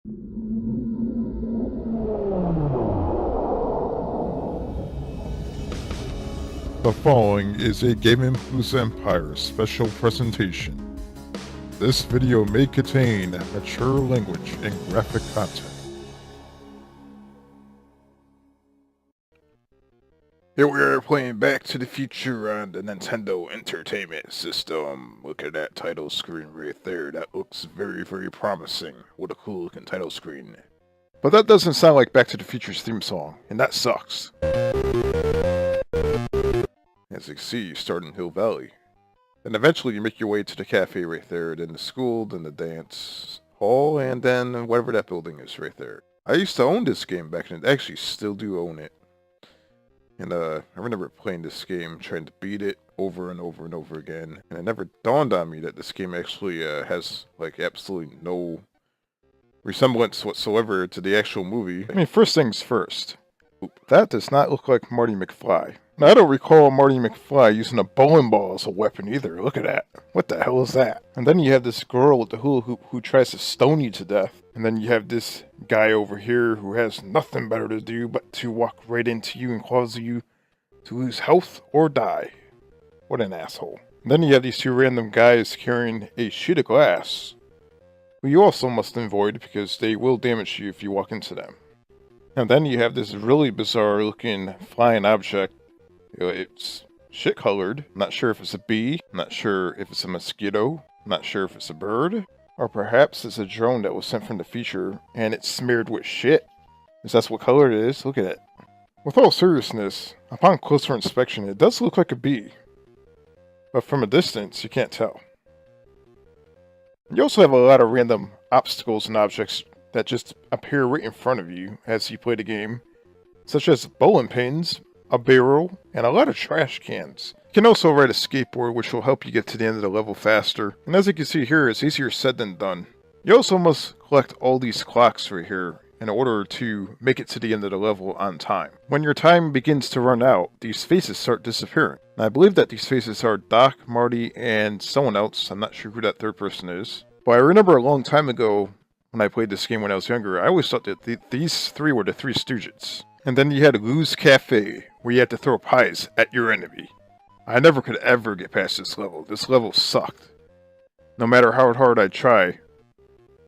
The following is a Gaming Palooza Empire special presentation. This video may contain mature language and graphic content. Here we are playing Back to the Future on the Nintendo Entertainment System. Look at that title screen right there. That looks very, very promising. What a cool looking title screen. But that doesn't sound like Back to the Future's theme song, and that sucks. As you can see, you start in Hill Valley. And eventually you make your way to the cafe right there, then the school, then the dance hall, and then whatever that building is right there. I used to own this game back then. I actually still do own it. And I remember playing this game, trying to beat it over and over and over again. And it never dawned on me that this game actually has like absolutely no resemblance whatsoever to the actual movie. I mean, first things first. That does not look like Marty McFly. Now, I don't recall Marty McFly using a bowling ball as a weapon either. Look at that. What the hell is that? And then you have this girl with the hula hoop who tries to stone you to death. And then you have this guy over here who has nothing better to do but to walk right into you and cause you to lose health or die. What an asshole. And then you have these two random guys carrying a sheet of glass, who you also must avoid because they will damage you if you walk into them. And then you have this really bizarre looking flying object. It's shit colored. I'm not sure if it's a bee. I'm not sure if it's a mosquito. I'm not sure if it's a bird. Or perhaps it's a drone that was sent from the future and it's smeared with shit. Is that what color it is? Look at it. With all seriousness, upon closer inspection, it does look like a bee. But from a distance, you can't tell. You also have a lot of random obstacles and objects that just appear right in front of you as you play the game, such as bowling pins, a barrel, and a lot of trash cans. You can also ride a skateboard, which will help you get to the end of the level faster, and as you can see here, it's easier said than done. You also must collect all these clocks right here in order to make it to the end of the level on time. When your time begins to run out, these faces start disappearing. And I believe that these faces are Doc, Marty, and someone else. I'm not sure who that third person is. But I remember a long time ago, when I played this game when I was younger, I always thought that these three were the Three Stooges. And then you had Lou's Cafe, where you had to throw pies at your enemy. I never could ever get past this level. This level sucked. No matter how hard I'd try,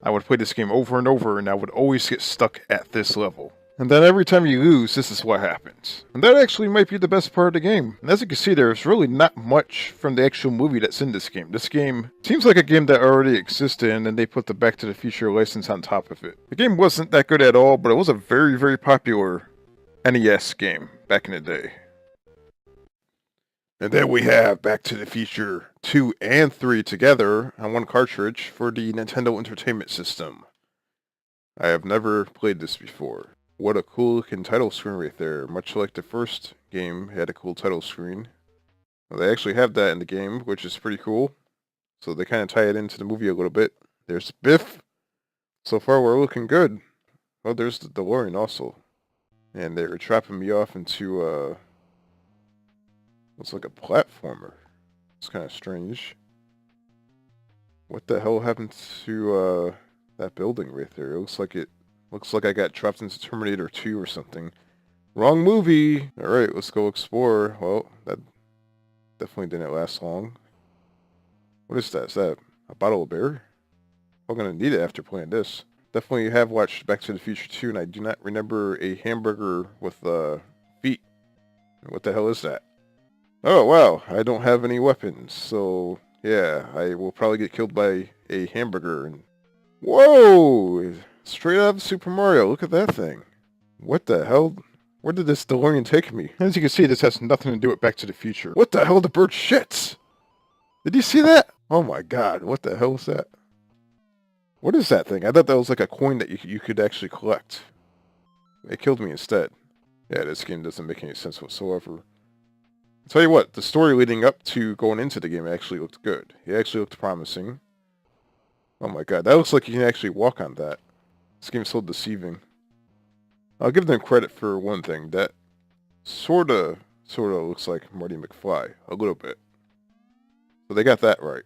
I would play this game over and over, and I would always get stuck at this level. And then every time you lose, this is what happens. And that actually might be the best part of the game. And as you can see, there's really not much from the actual movie that's in this game. This game seems like a game that already existed, and then they put the Back to the Future license on top of it. The game wasn't that good at all, but it was a very, very popular NES game back in the day. And then we have Back to the Future 2 and 3 together on one cartridge for the Nintendo Entertainment System. I have never played this before. What a cool looking title screen right there. Much like the first game had a cool title screen. Well, they actually have that in the game, which is pretty cool. So they kind of tie it into the movie a little bit. There's Biff. So far we're looking good. Oh, there's the DeLorean also. And they're dropping me off into looks like a platformer. It's kind of strange. What the hell happened to that building right there? It looks like I got dropped into Terminator 2 or something. Wrong movie! Alright, let's go explore. Well, that definitely didn't last long. What is that? Is that a bottle of beer? I'm gonna need it after playing this. Definitely have watched Back to the Future 2, and I do not remember a hamburger with feet. What the hell is that? Oh, wow, I don't have any weapons, so yeah, I will probably get killed by a hamburger. And whoa! Straight out of Super Mario, look at that thing. What the hell? Where did this DeLorean take me? As you can see, this has nothing to do with Back to the Future. What the hell? The bird shits! Did you see that? Oh my god, what the hell is that? What is that thing? I thought that was like a coin that you could actually collect. It killed me instead. Yeah, this game doesn't make any sense whatsoever. I'll tell you what, the story leading up to going into the game actually looked good. It actually looked promising. Oh my god, that looks like you can actually walk on that. This game's so deceiving. I'll give them credit for one thing. That sorta looks like Marty McFly. A little bit. So they got that right.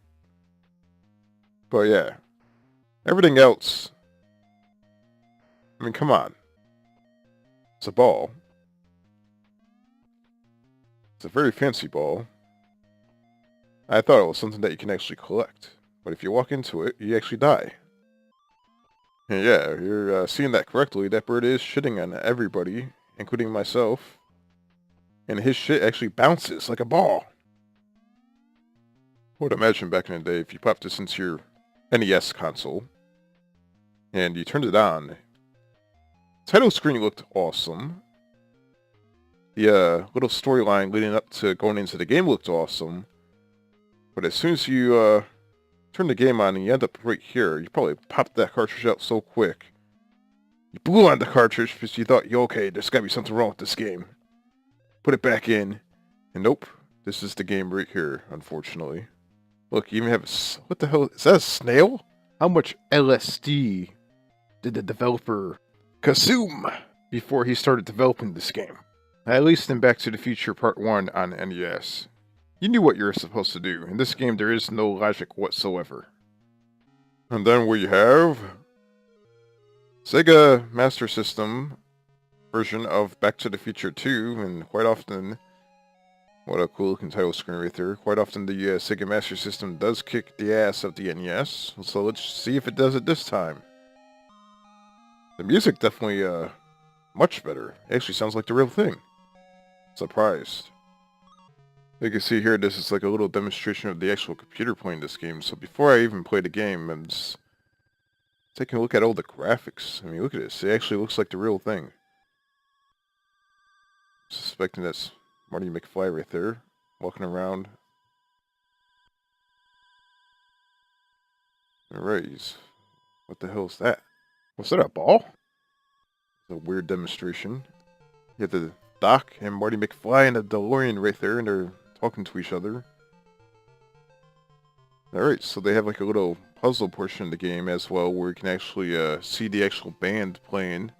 But yeah. Everything else mean, come on. It's a ball. It's a very fancy ball. I thought it was something that you can actually collect. But if you walk into it, you actually die. And yeah, you're seeing that correctly. That bird is shitting on everybody, including myself. And his shit actually bounces like a ball. I would imagine back in the day, if you popped this into your NES console, and you turned it on, the title screen looked awesome. The little storyline leading up to going into the game looked awesome. But as soon as you turn the game on and you end up right here, you probably popped that cartridge out so quick. You blew on the cartridge because you thought, okay, there's gotta be something wrong with this game. Put it back in, and nope, this is the game right here, unfortunately. Look, you even have a... What the hell? Is that a snail? How much LSD did the developer consume before he started developing this game? At least in Back to the Future Part 1 on NES. You knew what you were supposed to do. In this game, there is no logic whatsoever. And then we have Sega Master System version of Back to the Future 2, and quite often, what a cool looking title screen right there, quite often the Sega Master System does kick the ass of the NES, so let's see if it does it this time. The music definitely, much better. It actually sounds like the real thing. Surprised. You can see here, this is like a little demonstration of the actual computer playing this game, so before I even play the game, I'm just taking a look at all the graphics. I mean, look at this, it actually looks like the real thing. Suspecting that's Marty McFly right there, walking around. Alright, what the hell is that? Was that a ball? It's a weird demonstration. You have the Doc and Marty McFly and a DeLorean right there, and they're talking to each other. Alright, so they have like a little puzzle portion of the game as well, where you can actually see the actual band playing.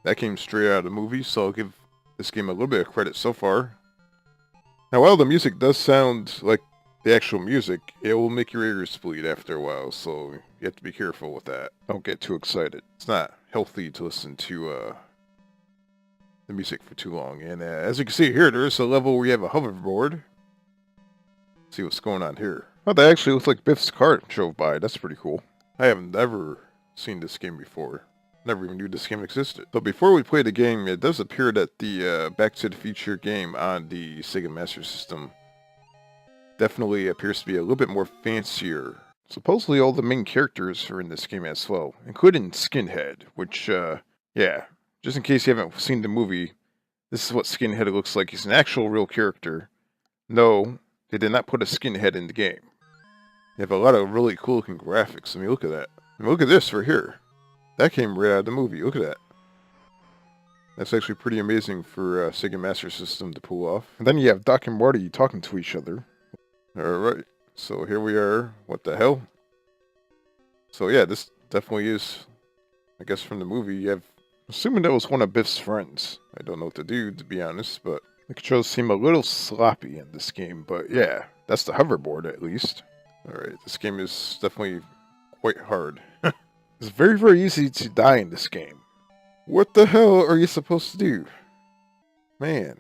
That came straight out of the movie, so I'll give this game a little bit of credit so far. Now, while the music does sound like the actual music, it will make your ears bleed after a while, so you have to be careful with that. Don't get too excited. It's not healthy to listen to the music for too long. And as you can see here, there is a level where you have a hoverboard. Let's see what's going on here. Oh, that actually looks like Biff's cart drove by. That's pretty cool. I have never seen this game before. Never even knew this game existed. But before we play the game, it does appear that the Back to the Future game on the Sega Master System definitely appears to be a little bit more fancier. Supposedly all the main characters are in this game as well, including Skinhead, which, yeah, just in case you haven't seen the movie, this is what Skinhead looks like. He's an actual real character. No, they did not put a skinhead in the game. They have a lot of really cool looking graphics. I mean, look at that. I mean, look at this right here. That came right out of the movie. Look at that. That's actually pretty amazing for Sega Master System to pull off. And then you have Doc and Marty talking to each other. Alright, so here we are. What the hell? So yeah, this definitely is, I guess, from the movie. You have, assuming that was one of Biff's friends. I don't know what to do, to be honest, but the controls seem a little sloppy in this game. But yeah, that's the hoverboard at least. Alright, this game is definitely quite hard. It's very, very easy to die in this game. What the hell are you supposed to do? Man.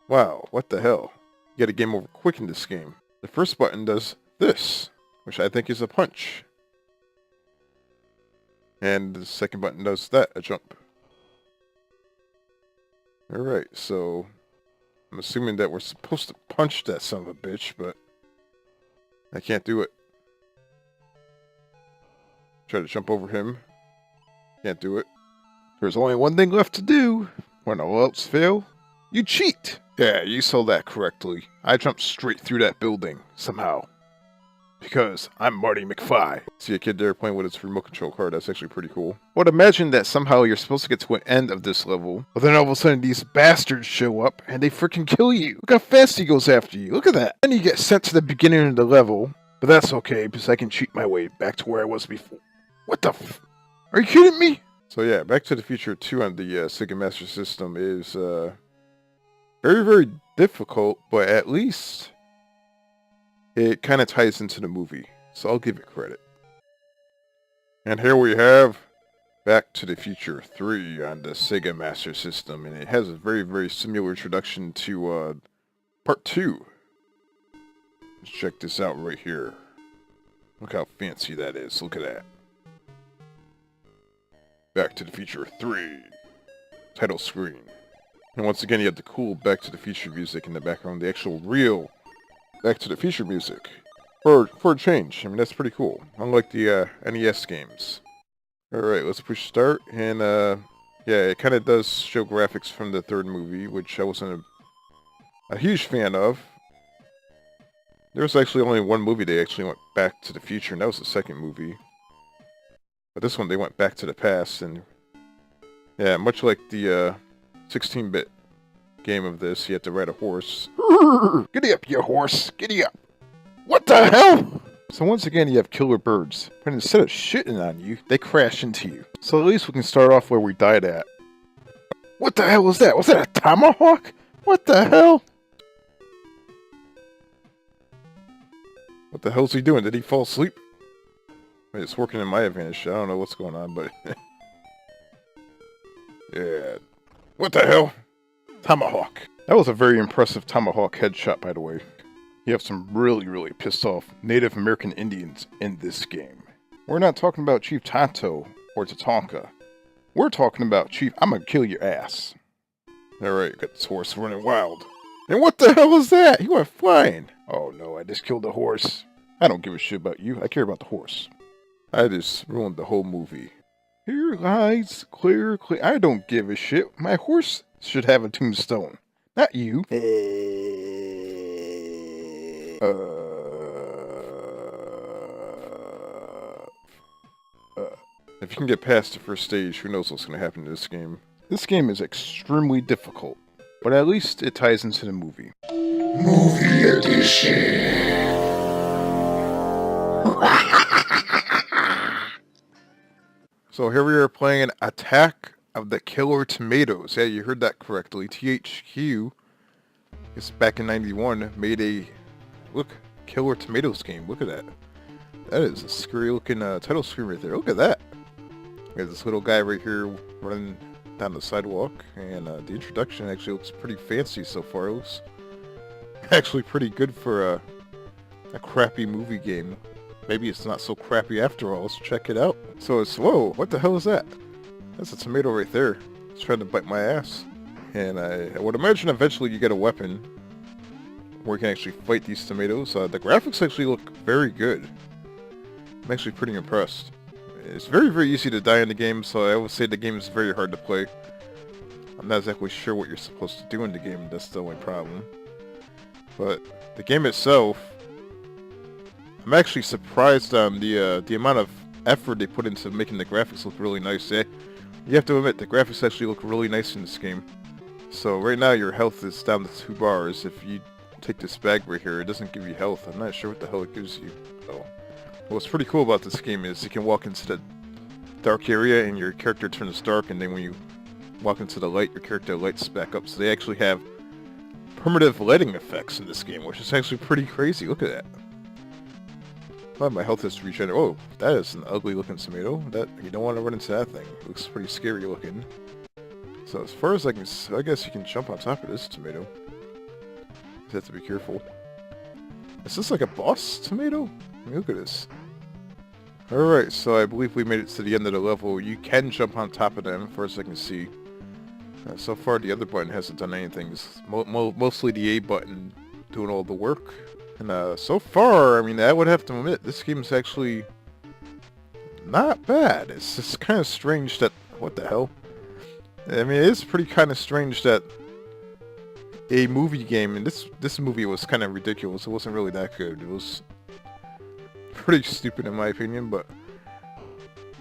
Wow, what the hell? You gotta game over quick in this game. The first button does this, which I think is a punch. And the second button does that, a jump. Alright, so I'm assuming that we're supposed to punch that son of a bitch, but I can't do it. Try to jump over him. Can't do it. There's only one thing left to do. When all else fail, you cheat. Yeah, you saw that correctly. I jumped straight through that building, somehow. Because I'm Marty McFly. See a kid there playing with his remote control car. That's actually pretty cool. I would imagine that somehow you're supposed to get to an end of this level, but then all of a sudden these bastards show up and they freaking kill you. Look how fast he goes after you. Look at that. Then you get sent to the beginning of the level, but that's okay because I can cheat my way back to where I was before. What the f... Are you kidding me? So yeah, Back to the Future 2 on the Sega Master System is very, very difficult, but at least it kind of ties into the movie. So I'll give it credit. And here we have Back to the Future 3 on the Sega Master System, and it has a very, very similar introduction to Part 2. Let's check this out right here. Look how fancy that is. Look at that. Back to the Future 3. Title screen. And once again, you have the cool Back to the Future music in the background. The actual real Back to the Future music. For a change. I mean, that's pretty cool. Unlike the NES games. Alright, let's push start. And, yeah, it kind of does show graphics from the third movie, which I wasn't a huge fan of. There was actually only one movie they actually went back to the future, and that was the second movie. But this one, they went back to the past, and yeah, much like the 16-bit game of this, you have to ride a horse. Giddy up, you horse! Giddy up! What the hell? So once again, you have killer birds, but instead of shitting on you, they crash into you. So at least we can start off where we died at. What the hell was that? Was that a tomahawk? What the hell? What the hell's he doing? Did he fall asleep? Wait, it's working in my advantage. I don't know what's going on, but... yeah. What the hell? Tomahawk. That was a very impressive tomahawk headshot, by the way. You have some really, really pissed off Native American Indians in this game. We're not talking about Chief Tonto or Tatanka. We're talking about Chief, I'm gonna kill your ass. Alright, got this horse running wild. And what the hell was that? He went flying. Oh no, I just killed the horse. I don't give a shit about you. I care about the horse. I just ruined the whole movie. Here lies clear. I don't give a shit. My horse should have a tombstone. Not you. If you can get past the first stage, who knows what's going to happen to this game. This game is extremely difficult, but at least it ties into the movie. Movie edition. So here we are playing Attack of the Killer Tomatoes. Yeah, you heard that correctly. THQ, it's back in 91, made a, look, Killer Tomatoes game. Look at that. That is a scary looking title screen right there. Look at that. We have this little guy right here running down the sidewalk, and the introduction actually looks pretty fancy so far. It looks actually pretty good for a crappy movie game. Maybe it's not so crappy after all. Let's check it out. So it's, whoa, what the hell is that? That's a tomato right there. It's trying to bite my ass. And I would imagine eventually you get a weapon where you can actually fight these tomatoes. The graphics actually look very good. I'm actually pretty impressed. It's very, very easy to die in the game, so I would say the game is very hard to play. I'm not exactly sure what you're supposed to do in the game. That's the only problem. But the game itself, I'm actually surprised on the amount of effort they put into making the graphics look really nice. You have to admit, the graphics actually look really nice in this game. So right now your health is down to 2 bars. If you take this bag right here, it doesn't give you health. I'm not sure what the hell it gives you. So, what's pretty cool about this game is you can walk into the dark area and your character turns dark, and then when you walk into the light, your character lights back up. So they actually have primitive lighting effects in this game, which is actually pretty crazy. Look at that. Well, my health is regenerated. Oh, that is an ugly looking tomato. That, you don't want to run into that thing. It looks pretty scary looking. So as far as I can, I guess you can jump on top of this tomato. You have to be careful. Is this like a boss tomato? I mean, look at this. Alright, so I believe we made it to the end of the level. You can jump on top of them, as far as I can see. So far, the other button hasn't done anything. It's mostly the A button doing all the work. And so far, I mean, I would have to admit, this game's actually not bad. It's just kind of strange that... What the hell? I mean, it is pretty kind of strange that a movie game, and this movie was kind of ridiculous. It wasn't really that good. It was pretty stupid in my opinion, but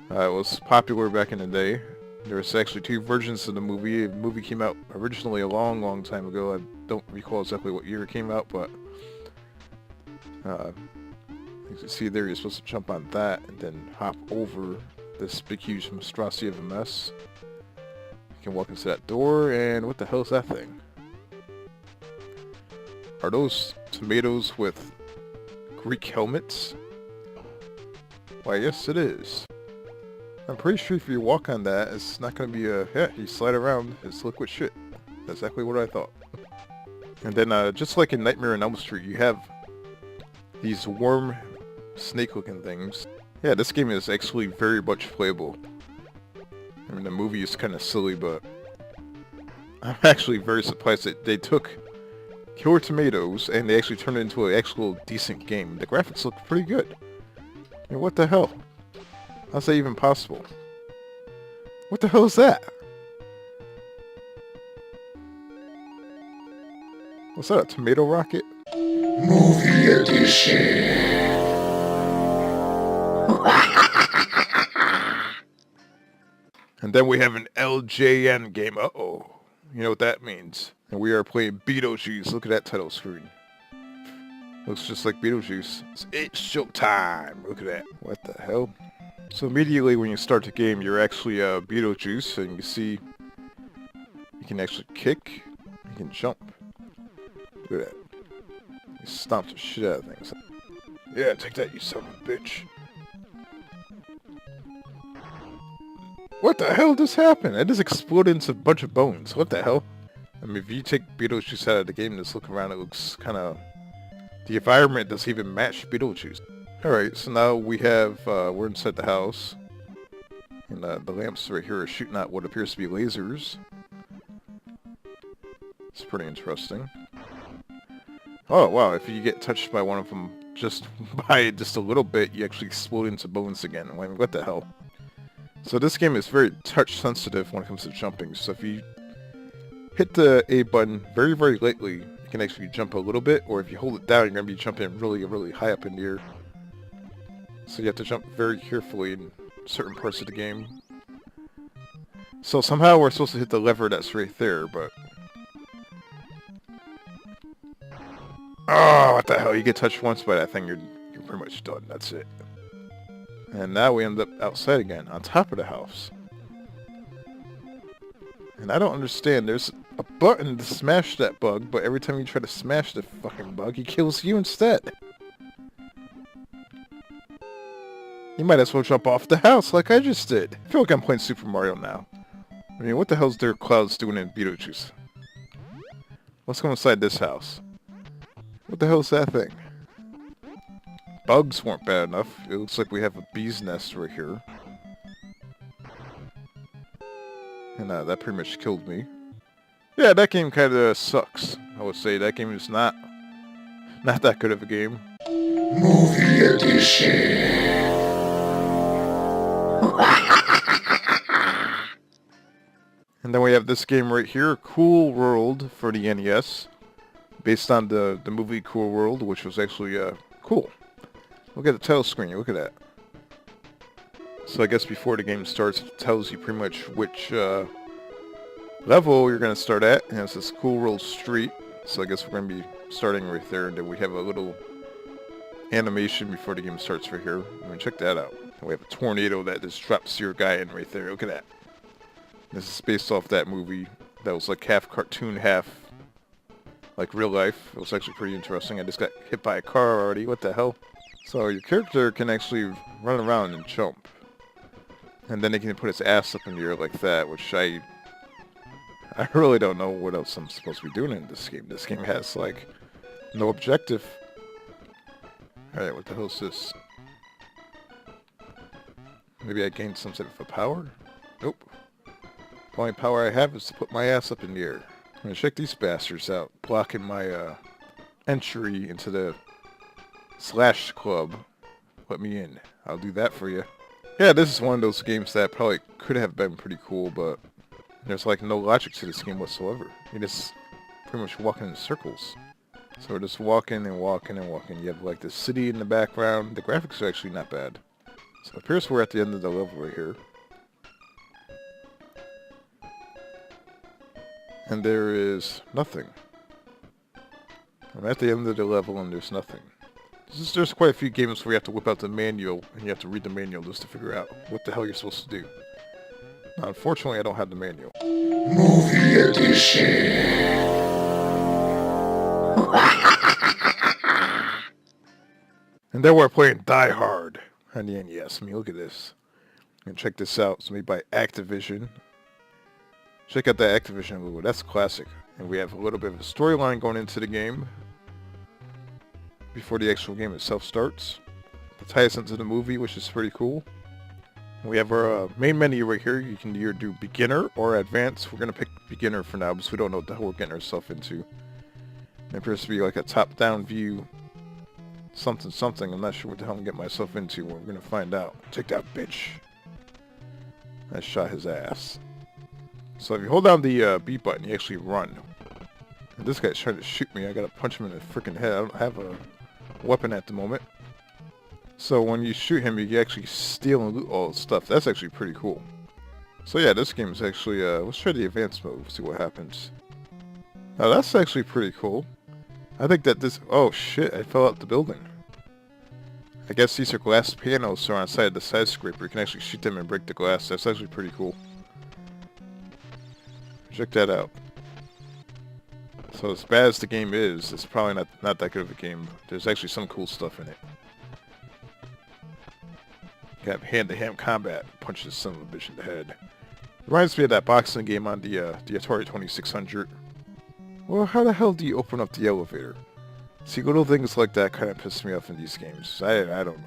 it was popular back in the day. There was actually 2 versions of the movie. The movie came out originally a long, long time ago. I don't recall exactly what year it came out, but you can see there, you're supposed to jump on that and then hop over this big, huge monstrosity of a mess. You can walk into that door, and what the hell is that thing? Are those tomatoes with Greek helmets? Why, yes it is. I'm pretty sure if you walk on that, it's not going to be a... Yeah, you slide around. It's liquid shit. That's exactly what I thought. And then, just like in Nightmare on Elm Street, you have these worm snake-looking things. Yeah, this game is actually very much playable. I mean, the movie is kind of silly, but I'm actually very surprised that they took Killer Tomatoes and they actually turned it into an actual decent game. The graphics look pretty good. I mean, what the hell? How's that even possible? What the hell is that? What's that, a tomato rocket? Movie edition. And then we have an LJN game. Uh-oh. You know what that means. And we are playing Beetlejuice. Look at that title screen. Looks just like Beetlejuice. It's showtime. Look at that. What the hell? So immediately when you start the game, you're actually Beetlejuice. And you see you can actually kick. You can jump. Look at that. You stomp the shit out of things. Yeah, take that, you son of a bitch. What the hell just happened? It just exploded into a bunch of bones. What the hell? I mean, if you take Beetlejuice out of the game and just look around, it looks kind of... The environment doesn't even match Beetlejuice. Alright, so now we have... we're inside the house. And the lamps right here are shooting out what appears to be lasers. It's pretty interesting. Oh, wow, if you get touched by one of them just by just a little bit, you actually explode into bones again. I mean, what the hell? So this game is very touch sensitive when it comes to jumping. So if you hit the A button very, very lightly, you can actually jump a little bit. Or if you hold it down, you're going to be jumping really, really high up in the air. So you have to jump very carefully in certain parts of the game. So somehow we're supposed to hit the lever that's right there, but... Oh, what the hell? You get touched once by that thing, you're pretty much done. That's it. And now we end up outside again, on top of the house. And I don't understand. There's a button to smash that bug, but every time you try to smash the fucking bug, he kills you instead. You might as well jump off the house like I just did. I feel like I'm playing Super Mario now. I mean, what the hell's their clouds doing in Beetlejuice? Let's go inside this house. What the hell is that thing? Bugs weren't bad enough. It looks like we have a bee's nest right here. And that pretty much killed me. Yeah, that game kind of sucks. I would say that game is not that good of a game. Movie edition. And then we have this game right here, Cool World for the NES. Based on the movie Cool World, which was actually cool. Look at the title screen, look at that. So I guess before the game starts, it tells you pretty much which level you're going to start at. And it says Cool World Street. So I guess we're going to be starting right there. And then we have a little animation before the game starts right here. I mean, check that out. And we have a tornado that just drops your guy in right there. Look at that. This is based off that movie that was like half cartoon, half like real life. It was actually pretty interesting. I just got hit by a car already. What the hell? So your character can actually run around and jump. And then he can put his ass up in the air like that, which I really don't know what else I'm supposed to be doing in this game. This game has, like, no objective. Alright, what the hell is this? Maybe I gained some sort of a power? Nope. The only power I have is to put my ass up in the air. I'm gonna check these bastards out, blocking my entry into the Slash Club. Let me in. I'll do that for you. Yeah, this is one of those games that probably could have been pretty cool, but there's like no logic to this game whatsoever. You're just pretty much walking in circles. So we're just walking and walking and walking. You have like the city in the background. The graphics are actually not bad. So it appears we're at the end of the level right here. And there is nothing. I'm at the end of the level and there's nothing. There's quite a few games where you have to whip out the manual and you have to read the manual just to figure out what the hell you're supposed to do. Now, unfortunately, I don't have the manual. Movie edition. And then we're playing Die Hard on the NES. I mean, look at this. And check this out. It's made by Activision. Check out that Activision logo. That's classic. And we have a little bit of a storyline going into the game before the actual game itself starts. It ties into the movie, which is pretty cool. We have our main menu right here. You can either do beginner or advanced. We're going to pick beginner for now because we don't know what the hell we're getting ourselves into. It appears to be like a top-down view. Something. I'm not sure what the hell I'm getting myself into. We're going to find out. Take that, bitch. I shot his ass. So if you hold down the B button, you actually run. And this guy's trying to shoot me. I gotta punch him in the freaking head. I don't have a weapon at the moment. So when you shoot him, you can actually steal and loot all the stuff. That's actually pretty cool. So yeah, this game is actually, let's try the advanced mode, see what happens. Now that's actually pretty cool. I think that this, oh shit, I fell out the building. I guess these are glass panels, so on the side of the skyscraper, you can actually shoot them and break the glass. That's actually pretty cool. Check that out. So as bad as the game is, it's probably not that good of a game. There's actually some cool stuff in it. You have hand-to-hand combat. Punch this son of a bitch in the head. Reminds me of that boxing game on the Atari 2600. Well, how the hell do you open up the elevator? See, little things like that kind of piss me off in these games. I don't know.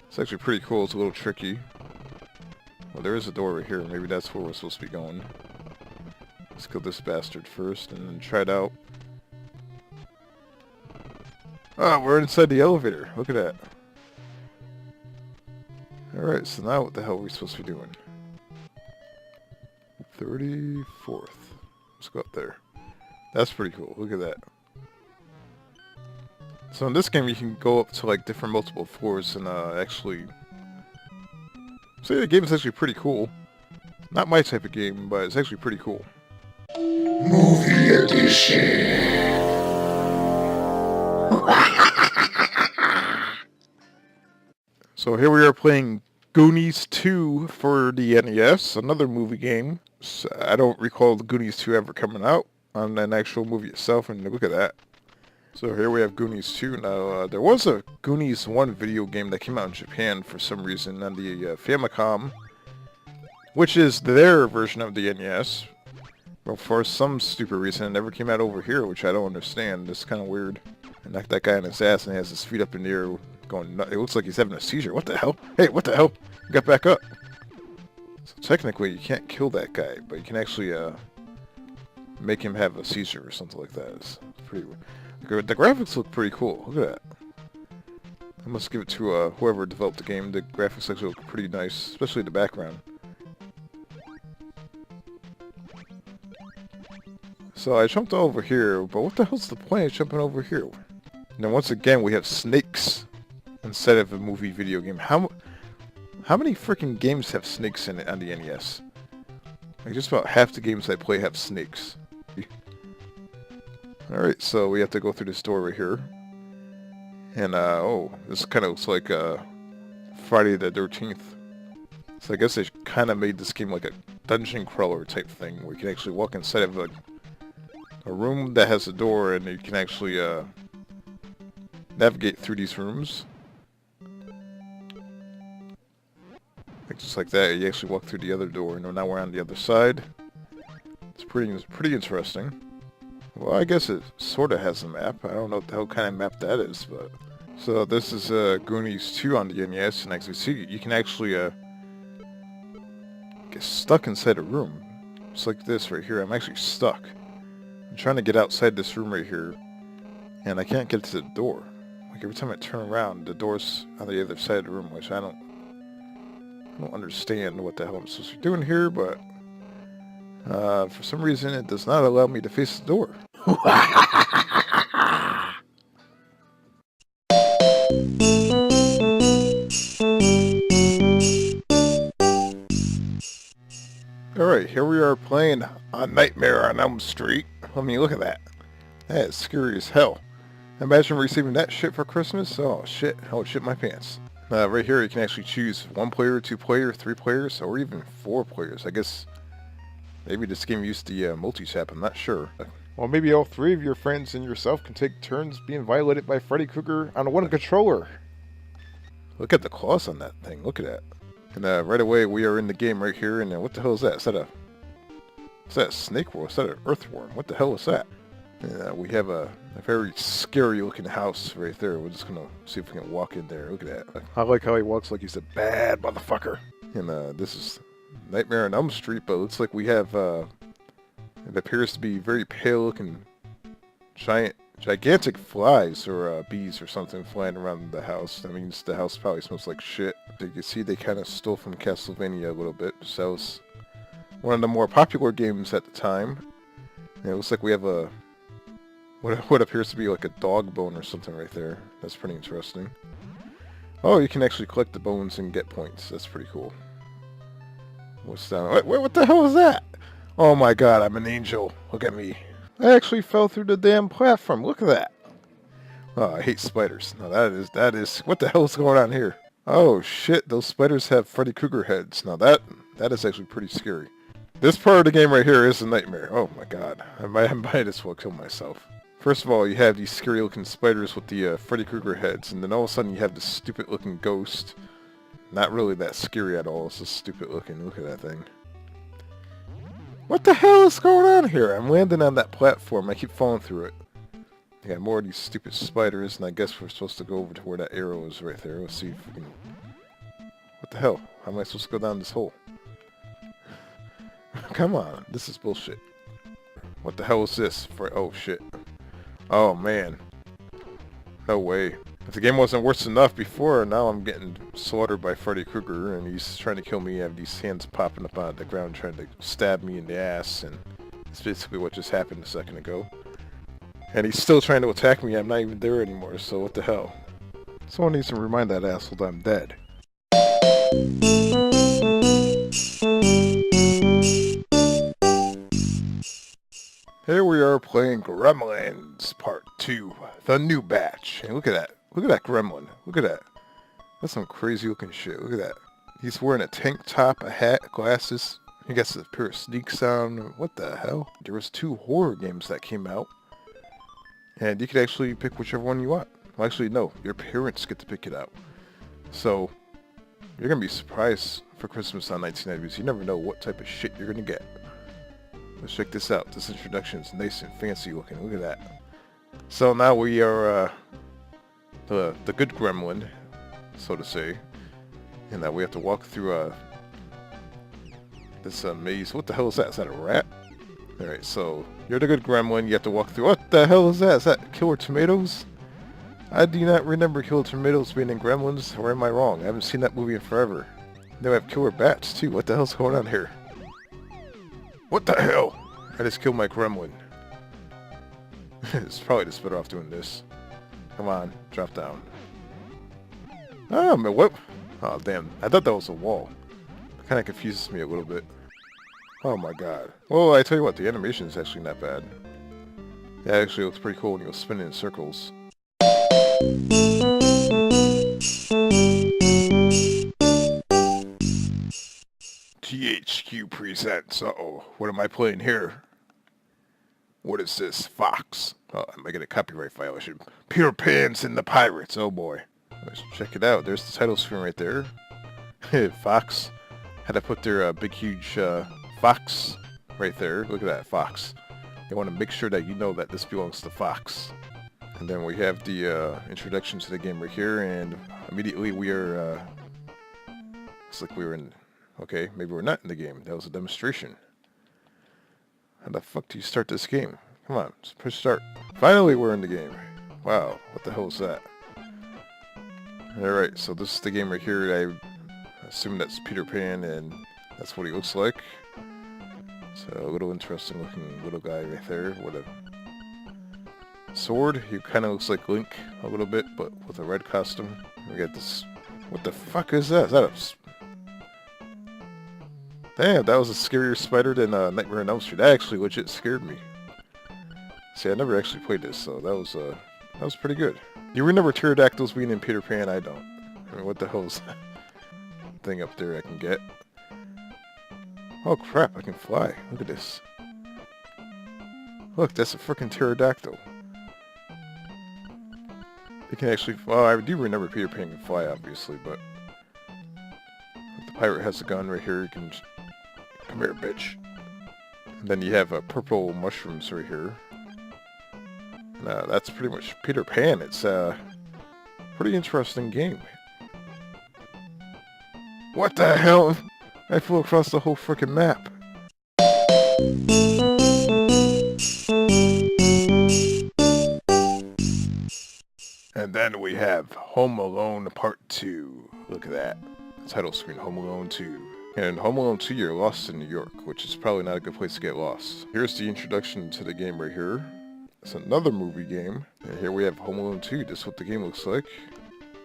It's actually pretty cool. It's a little tricky. Well, there is a door right here. Maybe that's where we're supposed to be going. Let's kill this bastard first and then try it out. Oh, we're inside the elevator. Look at that. Alright, so now what the hell are we supposed to be doing? 34th. Let's go up there. That's pretty cool. Look at that. So in this game you can go up to like different multiple floors and actually... So yeah, the game is actually pretty cool. Not my type of game, but it's actually pretty cool. Movie edition. So here we are playing Goonies 2 for the NES, another movie game. So I don't recall the Goonies 2 ever coming out on an actual movie itself, and look at that. So here we have Goonies 2. Now, there was a Goonies 1 video game that came out in Japan for some reason on the Famicom, which is their version of the NES. But for some stupid reason, it never came out over here, which I don't understand. It's kind of weird. And knocked that guy in his ass and he has his feet up in the air going nuts. It looks like he's having a seizure. What the hell? Hey, what the hell? Get back up. So technically, you can't kill that guy, but you can actually make him have a seizure or something like that. It's pretty weird. The graphics look pretty cool. Look at that. I must give it to whoever developed the game. The graphics actually look pretty nice, especially the background. So I jumped over here, but what the hell's the point of jumping over here? Now once again, we have snakes instead of a movie video game. How many freaking games have snakes in it on the NES? Like just about half the games I play have snakes. Alright, so we have to go through this door right here. And, oh, this kind of looks like Friday the 13th. So I guess they kind of made this game like a dungeon crawler type thing, where you can actually walk inside of a room that has a door, and you can actually navigate through these rooms. Like just like that, you actually walk through the other door, and now we're on the other side. It's pretty interesting. Well, I guess it sort of has a map. I don't know what the hell kind of map that is, but... So this is Goonies 2 on the NES, and as you see, you can actually get stuck inside a room. Just like this right here. I'm actually stuck. I'm trying to get outside this room right here, and I can't get to the door. Like every time I turn around, the door's on the other side of the room, which I don't understand what the hell I'm supposed to be doing here, but for some reason it does not allow me to face the door. Alright, here we are playing A Nightmare on Elm Street. I mean, look at that. That is scary as hell. Imagine receiving that shit for Christmas. Oh shit, I would shit my pants. Right here you can actually choose 1 player, 2 player, 3 players, or even 4 players. I guess maybe this game used the multi-tap, I'm not sure. Or maybe all 3 of your friends and yourself can take turns being violated by Freddy Krueger on one controller. Look at the claws on that thing, look at that. And right away we are in the game right here. And what the hell is that? Is that a snake or is that an earthworm? What the hell is that? And we have a very scary looking house right there. We're just gonna see if we can walk in there. Look at that. I like how he walks like he's a bad motherfucker. And this is Nightmare on Elm Street, but it looks like we have it appears to be very pale looking gigantic flies or bees or something flying around the house. That means the house probably smells like shit. You can see they kind of stole from Castlevania a little bit. So that was one of the more popular games at the time. And it looks like we have a what appears to be like a dog bone or something right there. That's pretty interesting. Oh, you can actually collect the bones and get points. That's pretty cool. What's down? What the hell is that? Oh my god, I'm an angel. Look at me. I actually fell through the damn platform. Look at that. Oh, I hate spiders. No, that is... What the hell is going on here? Oh shit, those spiders have Freddy Krueger heads. Now that is actually pretty scary. This part of the game right here is a nightmare. Oh my god. I might as well kill myself. First of all, you have these scary looking spiders with the Freddy Krueger heads, and then all of a sudden you have this stupid looking ghost. Not really that scary at all, it's just stupid looking. Look at that thing. What the hell is going on here? I'm landing on that platform, I keep falling through it. I got more of these stupid spiders, and I guess we're supposed to go over to where that arrow is right there. Let's see if we can... What the hell? How am I supposed to go down this hole? Come on, this is bullshit. What the hell is this? Oh shit. Oh man. No way. If the game wasn't worse enough before, now I'm getting slaughtered by Freddy Krueger and he's trying to kill me. I have these hands popping up out of the ground trying to stab me in the ass, and that's basically what just happened a second ago. And he's still trying to attack me. I'm not even there anymore, so what the hell? Someone needs to remind that asshole that I'm dead. Here we are playing Gremlins Part 2, the new batch. And look at that. Look at that gremlin. Look at that. That's some crazy looking shit. Look at that. He's wearing a tank top, a hat, glasses. He got a pair of sneaks on. What the hell? There was 2 horror games that came out. And you could actually pick whichever one you want. Well, actually, no. Your parents get to pick it out. So, you're going to be surprised for Christmas on 1990s. You never know what type of shit you're going to get. Let's check this out. This introduction is nice and fancy looking. Look at that. So now we are the good gremlin, so to say. And now we have to walk through this maze. What the hell is that? Is that a rat? Alright, so you're the good gremlin. You have to walk through... What the hell is that? Is that Killer Tomatoes? I do not remember Killer Tomatoes being in Gremlins, or am I wrong? I haven't seen that movie in forever. They have Killer Bats too. What the hell's going on here? What the hell? I just killed my gremlin. It's probably just better off doing this. Come on, drop down. Oh, man, what? Oh, damn. I thought that was a wall. It kind of confuses me a little bit. Oh my god. Well, I tell you what, the animation is actually not bad. It actually looks pretty cool when you go spinning in circles. THQ presents. Uh-oh. What am I playing here? What is this? Fox. Oh, I'm making a copyright violation. Peter Pan's and the Pirates. Oh boy. Let's check it out. There's the title screen right there. Fox. Had to put their big huge Fox right there. Look at that, Fox. They want to make sure that you know that this belongs to Fox. And then we have the introduction to the game right here, and immediately we are... It's like we were in... Okay, maybe we're not in the game. That was a demonstration. How the fuck do you start this game? Come on, just push start. Finally we're in the game. Wow, what the hell is that? Alright, so this is the game right here. I assume that's Peter Pan, and that's what he looks like. So a little interesting looking little guy right there with a sword. He kind of looks like Link a little bit, but with a red costume. We got this... What the fuck is that? Is that a... Damn, that was a scarier spider than Nightmare on Elm Street. That actually legit scared me. See, I never actually played this, so that was pretty good. You remember pterodactyls being in Peter Pan? I don't. I mean, what the hell is that thing up there I can get? Oh crap, I can fly. Look at this. Look, that's a frickin' pterodactyl. You can actually... Well, I do remember Peter Pan can fly, obviously, but... pirate has a gun right here. You can just... Come here, bitch. And then you have purple mushrooms right here. And, that's pretty much Peter Pan. It's a pretty interesting game. What the hell? I flew across the whole frickin' map. And then we have Home Alone Part 2. Look at that. The title screen, Home Alone 2. And in Home Alone 2, you're lost in New York, which is probably not a good place to get lost. Here's the introduction to the game right here. It's another movie game. And here we have Home Alone 2. This is what the game looks like.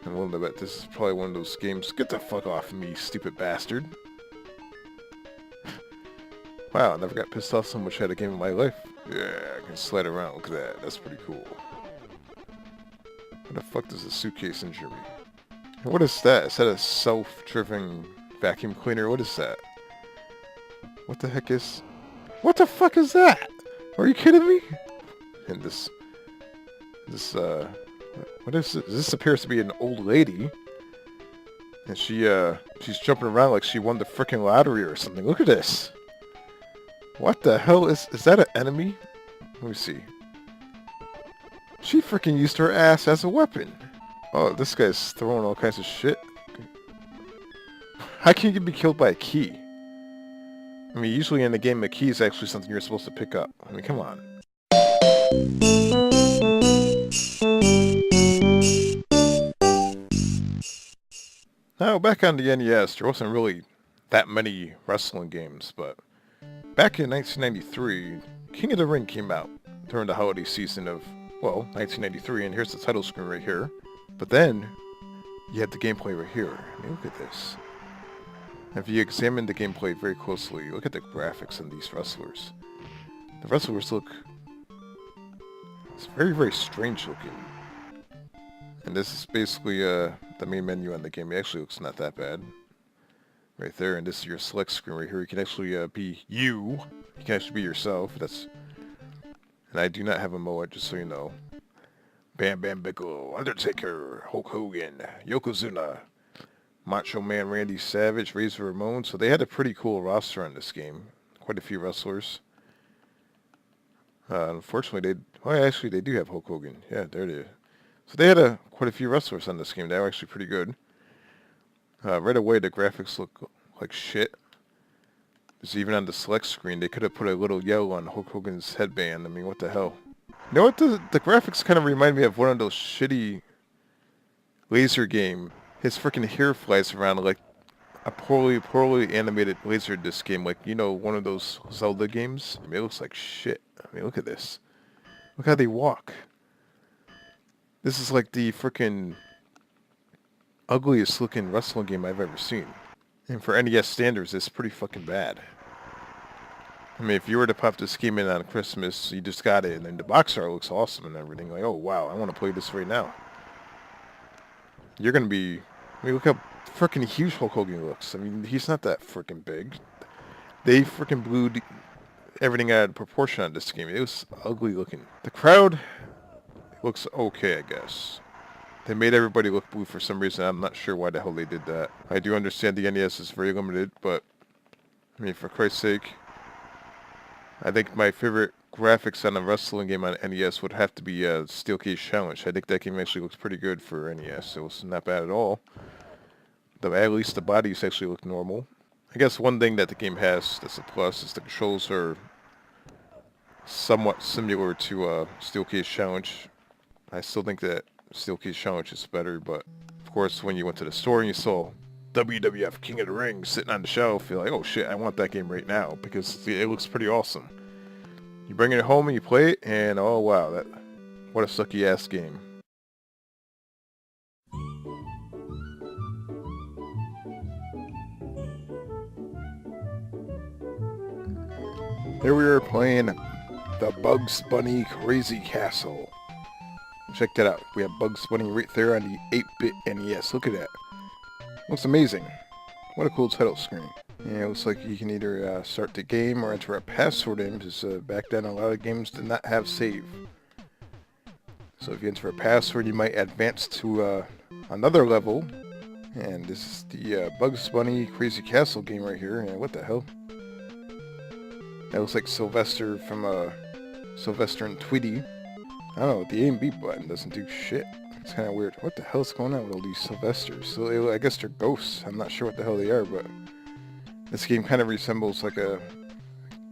And I'm willing to bet this is probably one of those games. Get the fuck off of me, stupid bastard. Wow, I never got pissed off so much at a game in my life. Yeah, I can slide around. Look at that. That's pretty cool. What the fuck does a suitcase injure me? And what is that? Is that a self-driven vacuum cleaner? What is that? What the heck is... What the fuck is that? Are you kidding me? And this... What is it? This appears to be an old lady. And she's jumping around like she won the frickin' lottery or something. Look at this. What the hell is that an enemy? Let me see. She freaking used her ass as a weapon. Oh, this guy's throwing all kinds of shit. How can you be killed by a key? I mean, usually in a game, a key is actually something you're supposed to pick up. I mean, come on. Now, back on the NES, there wasn't really that many wrestling games, but back in 1993, King of the Ring came out during the holiday season of, well, 1993, and here's the title screen right here. But then, you had the gameplay right here. I mean, look at this. If you examine the gameplay very closely, look at the graphics on these wrestlers. The wrestlers look... It's very, very strange looking. And this is basically the main menu on the game. It actually looks not that bad. Right there, and this is your select screen right here. You can actually be you. You can actually be yourself. That's... And I do not have a mullet, just so you know. Bam Bam Bigelow, Undertaker, Hulk Hogan, Yokozuna, Macho Man Randy Savage, Razor Ramon. So they had a pretty cool roster on this game. Quite a few wrestlers. Unfortunately, actually they do have Hulk Hogan. Yeah, there it is. So they had quite a few wrestlers on this game. They were actually pretty good. Right away, the graphics look like shit. Because even on the select screen, they could have put a little yellow on Hulk Hogan's headband. I mean, what the hell? You know what? The graphics kind of remind me of one of those shitty laser game. His freaking hair flies around like a poorly animated laser disc game. Like, you know, one of those Zelda games. I mean, it looks like shit. I mean, look at this. Look how they walk. This is like the freaking ugliest looking wrestling game I've ever seen. And for NES standards, it's pretty fucking bad. I mean, if you were to pop this game in on Christmas, you just got it, and then the box art looks awesome and everything. Like, oh wow, I want to play this right now. You're gonna be... I mean, look how freaking huge Hulk Hogan looks. I mean, he's not that freaking big. They freaking blew everything out of proportion on this game. It was ugly looking. The crowd looks okay, I guess. They made everybody look blue for some reason. I'm not sure why the hell they did that. I do understand the NES is very limited, but I mean, for Christ's sake, I think my favorite graphics on a wrestling game on NES would have to be Steel Cage Challenge. I think that game actually looks pretty good for NES. It was not bad at all. At least the bodies actually look normal. I guess one thing that the game has that's a plus is the controls are somewhat similar to Steel Cage Challenge. I still think that Steel Cage Challenge is better, but of course when you went to the store and you saw WWF King of the Ring sitting on the shelf, you're like, oh shit, I want that game right now, because it looks pretty awesome. You bring it home and you play it, and oh wow, what a sucky ass game. Here we are playing the Bugs Bunny Crazy Castle. Check that out. We have Bugs Bunny right there on the 8-bit NES. Look at that. Looks amazing. What a cool title screen. Yeah, it looks like you can either start the game or enter a password in, because back then a lot of games did not have save. So if you enter a password, you might advance to another level, And this is the Bugs Bunny Crazy Castle game right here. And what the hell? That looks like Sylvester from Sylvester and Tweety. I don't know, the A and B button doesn't do shit. It's kind of weird. What the hell's going on with all these Sylvesters? So I guess they're ghosts. I'm not sure what the hell they are, but this game kind of resembles like a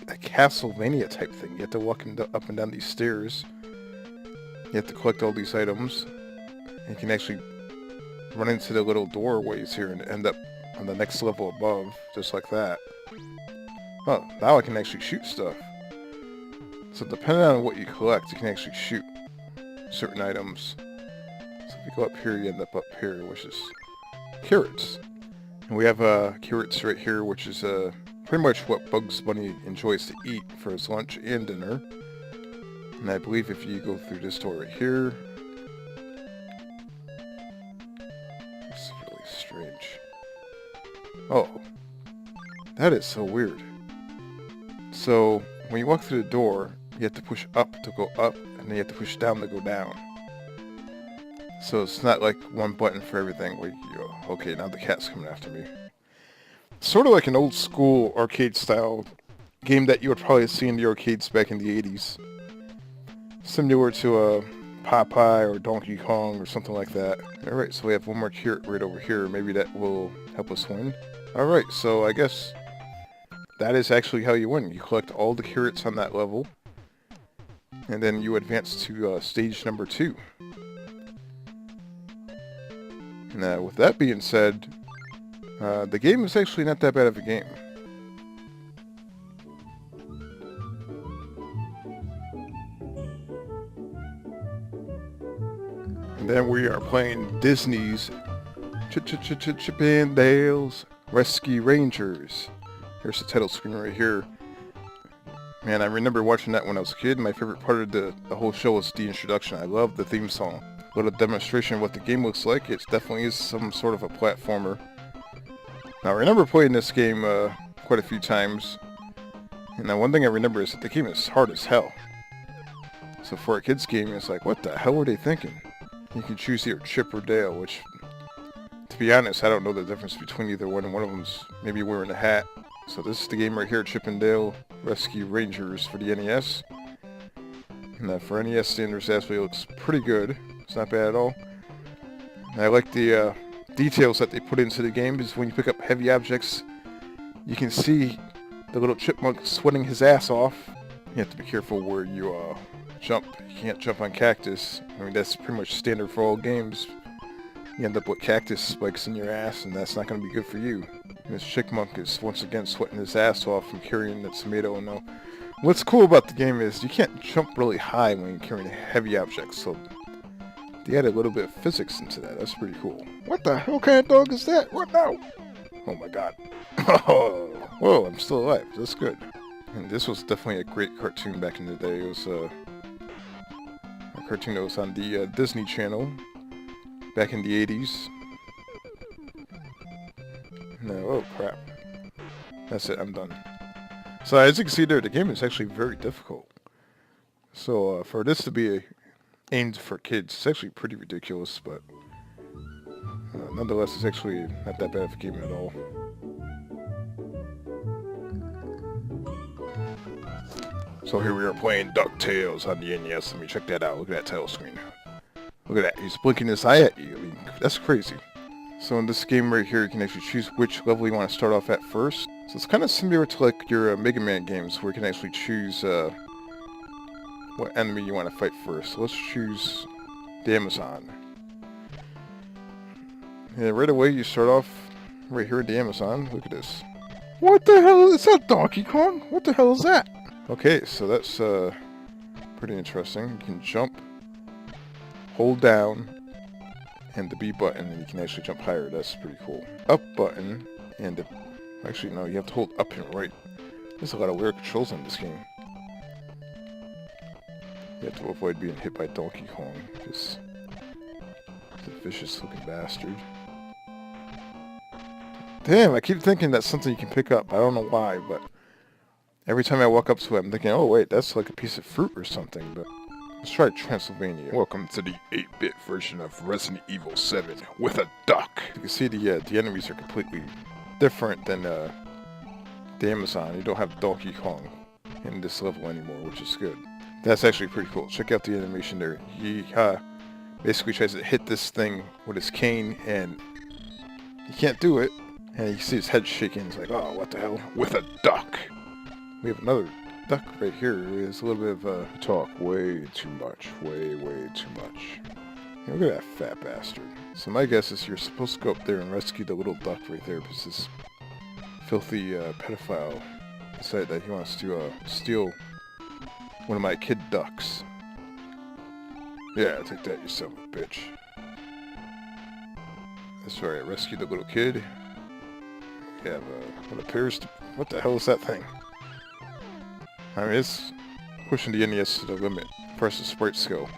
Castlevania type thing. You have to walk up and down these stairs. You have to collect all these items. You can actually run into the little doorways here and end up on the next level above, just like that. Oh, now I can actually shoot stuff. So depending on what you collect, you can actually shoot certain items. So if you go up here, you end up here, which is carrots. And we have carrots right here, which is pretty much what Bugs Bunny enjoys to eat for his lunch and dinner. And I believe if you go through this door right here, it's really strange. Oh, that is so weird. So when you walk through the door, you have to push up to go up, and then you have to push down to go down. So it's not like one button for everything where you go, okay, now the cat's coming after me. Sort of like an old school arcade style game that you would probably see in the arcades back in the 80s. Similar to Popeye or Donkey Kong or something like that. Alright, so we have one more carrot right over here. Maybe that will help us win. Alright, so I guess that is actually how you win. You collect all the carrots on that level, and then you advance to stage number 2. Now, with that being said, the game is actually not that bad of a game. And then we are playing Disney's Chip and Dale's Rescue Rangers. Here's the title screen right here. Man, I remember watching that when I was a kid. My favorite part of the whole show was the introduction. I love the theme song. A little demonstration of what the game looks like. It definitely is some sort of a platformer. Now, I remember playing this game quite a few times. And one thing I remember is that the game is hard as hell. So for a kid's game, it's like, what the hell were they thinking? You can choose either Chip or Dale, which, to be honest, I don't know the difference between either one. One of them's maybe wearing a hat. So this is the game right here, Chip and Dale Rescue Rangers for the NES. And for NES standards, it actually looks pretty good. It's not bad at all. And I like the details that they put into the game, because when you pick up heavy objects, you can see the little chipmunk sweating his ass off. You have to be careful where you jump. You can't jump on cactus. I mean, that's pretty much standard for all games. You end up with cactus spikes in your ass, and that's not going to be good for you. And this chipmunk is once again sweating his ass off from carrying the tomato. And what's cool about the game is you can't jump really high when you're carrying heavy objects, so they add a little bit of physics into that. That's pretty cool. What the hell kind of dog is that? What now? Oh my god. Oh, whoa, I'm still alive. That's good. And this was definitely a great cartoon back in the day. It was a cartoon that was on the Disney Channel back in the 80s. No, oh crap. That's it, I'm done. So as you can see there, the game is actually very difficult. So for this to be aimed for kids, it's actually pretty ridiculous, but nonetheless, it's actually not that bad of a game at all. So here we are playing DuckTales on the NES. Let me check that out. Look at that title screen. Look at that. He's blinking his eye at you. I mean, that's crazy. So in this game right here, you can actually choose which level you want to start off at first. So it's kind of similar to like your Mega Man games, where you can actually choose what enemy you want to fight first. So let's choose the Amazon. And right away, you start off right here at the Amazon. Look at this. What the hell is that, Donkey Kong? What the hell is that? Okay, so that's pretty interesting. You can jump, hold down, and the B button, and you can actually jump higher. That's pretty cool. Up button, and actually no, you have to hold up and right. There's a lot of weird controls in this game. You have to avoid being hit by Donkey Kong, because he's a vicious looking bastard. Damn, I keep thinking that's something you can pick up. I don't know why, but every time I walk up to it, I'm thinking, oh wait, that's like a piece of fruit or something, but Let's try Transylvania. Welcome to the 8-bit version of Resident Evil 7 with a duck. You can see the enemies are completely different than the Amazon. You don't have Donkey Kong in this level anymore, which is good. That's actually pretty cool. Check out the animation there. He basically tries to hit this thing with his cane, and he can't do it. And you see his head shaking. He's like, oh, what the hell? With a duck. We have another duck right here. It's a little bit of a talk. Way too much. Way too much. Look at that fat bastard. So my guess is you're supposed to go up there and rescue the little duck right there, because this filthy pedophile decided that he wants to steal one of my kid ducks. Yeah, take that, you son of a bitch. That's right, I rescued the little kid. We have what appears to... What the hell is that thing? I mean, it's pushing the NES to the limit as far as the sprite skill.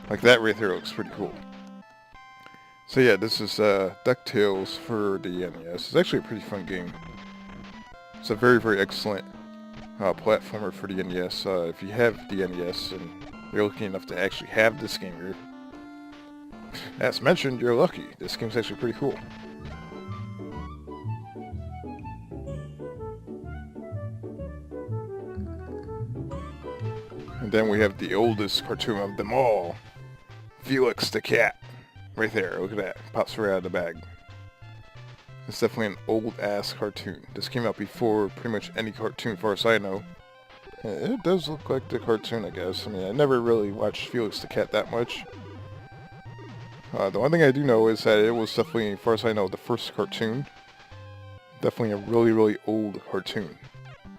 Like that right there looks pretty cool. So yeah, this is DuckTales for the NES. It's actually a pretty fun game. It's a very excellent platformer for the NES. If you have the NES and you're lucky enough to actually have this game, as mentioned, you're lucky. This game's actually pretty cool. And then we have the oldest cartoon of them all, Felix the Cat. Right there, look at that. Pops right out of the bag. It's definitely an old-ass cartoon. This came out before pretty much any cartoon, as far as I know. It does look like the cartoon, I guess. I mean, I never really watched Felix the Cat that much. The one thing I do know is that it was definitely, as far as I know, the first cartoon. Definitely a really old cartoon.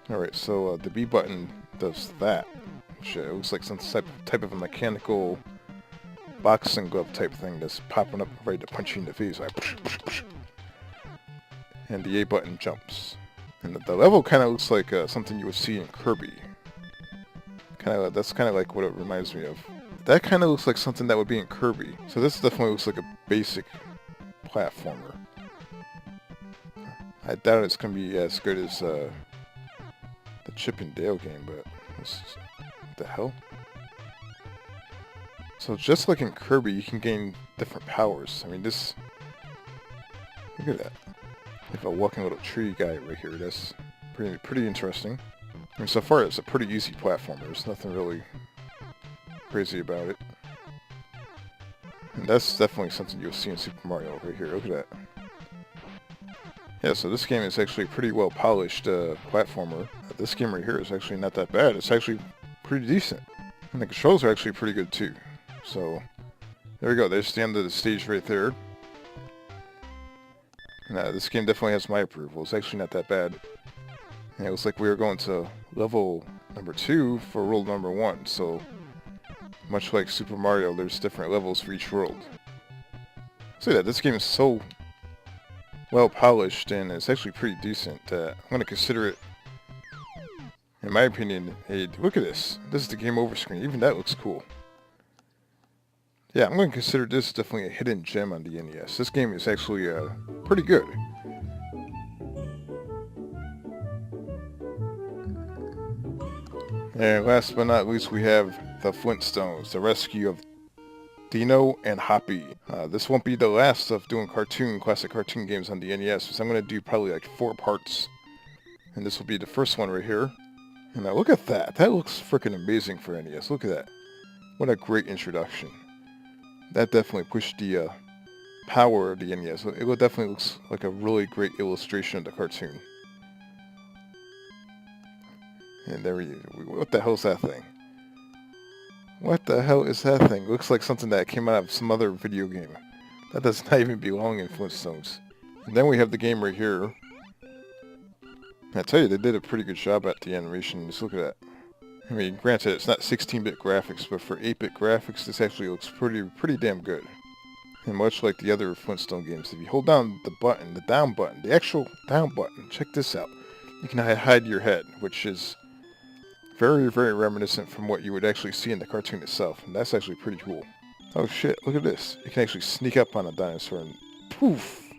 Alright, so the B button does that. Which looks like some type of a mechanical boxing glove type thing that's popping up ready to punch you in the face. Like, and the A button jumps. And the level kind of looks like something you would see in Kirby. That's kind of like what it reminds me of. That kind of looks like something that would be in Kirby. So this definitely looks like a basic platformer. I doubt it's going to be as good as the Chip and Dale game, but what the hell? So just like in Kirby, you can gain different powers. I mean, this... Look at that. Like a walking little tree guy right here. That's pretty interesting. I mean, so far it's a pretty easy platformer. There's nothing really crazy about it. And that's definitely something you'll see in Super Mario right here. Look at that. Yeah, so this game is actually a pretty well polished platformer. This game right here is actually not that bad. It's actually pretty decent. And the controls are actually pretty good too. So, there we go. There's the end of the stage right there. And this game definitely has my approval. It's actually not that bad. And it looks like we were going to level number 2 for world number 1. So, much like Super Mario, there's different levels for each world. See that, this game is so well polished and it's actually pretty decent. I'm going to consider it, in my opinion, hey, look at this. This is the game over screen. Even that looks cool. Yeah, I'm going to consider this definitely a hidden gem on the NES. This game is actually pretty good. And last but not least, we have the Flintstones, the rescue of Dino and Hoppy. This won't be the last of doing classic cartoon games on the NES, because I'm going to do probably like 4 parts. And this will be the first one right here. And now look at that. That looks freaking amazing for NES. Look at that. What a great introduction. That definitely pushed the power of the NES. It definitely looks like a really great illustration of the cartoon. And there we go. What the hell is that thing? What the hell is that thing? Looks like something that came out of some other video game. That does not even belong in Flintstones. And then we have the game right here. I tell you, they did a pretty good job at the animation. Just look at that. I mean, granted, it's not 16-bit graphics, but for 8-bit graphics, this actually looks pretty damn good. And much like the other Flintstone games, if you hold down the button, the down button, the actual down button, check this out. You can hide your head, which is very reminiscent from what you would actually see in the cartoon itself. And that's actually pretty cool. Oh shit, look at this. You can actually sneak up on a dinosaur and poof!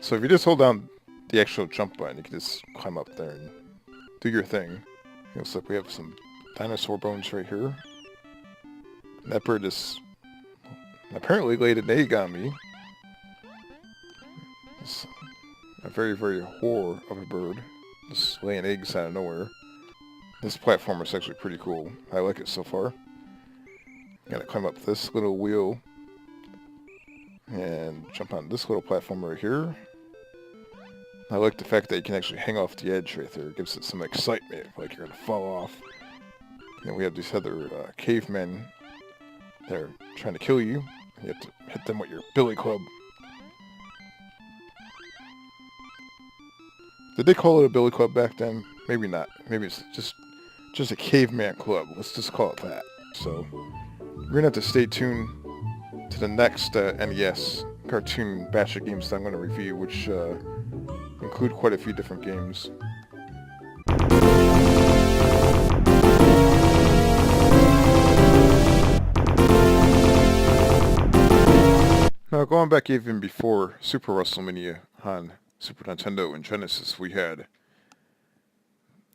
So if you just hold down the actual jump button, you can just climb up there and do your thing. Looks like we have some dinosaur bones right here. That bird is apparently laid an egg on me. It's a very, very horror of a bird. Just laying eggs out of nowhere. This platformer is actually pretty cool. I like it so far. Gotta climb up this little wheel and jump on this little platform right here. I like the fact that you can actually hang off the edge right there. It gives it some excitement, like you're gonna fall off. And we have these other cavemen that are trying to kill you. You have to hit them with your billy club. Did they call it a billy club back then? Maybe not. Maybe it's just a caveman club. Let's just call it that. So we're gonna have to stay tuned to the next NES cartoon batch of games that I'm going to review, which include quite a few different games. Now, going back even before Super WrestleMania on Super Nintendo and Genesis, we had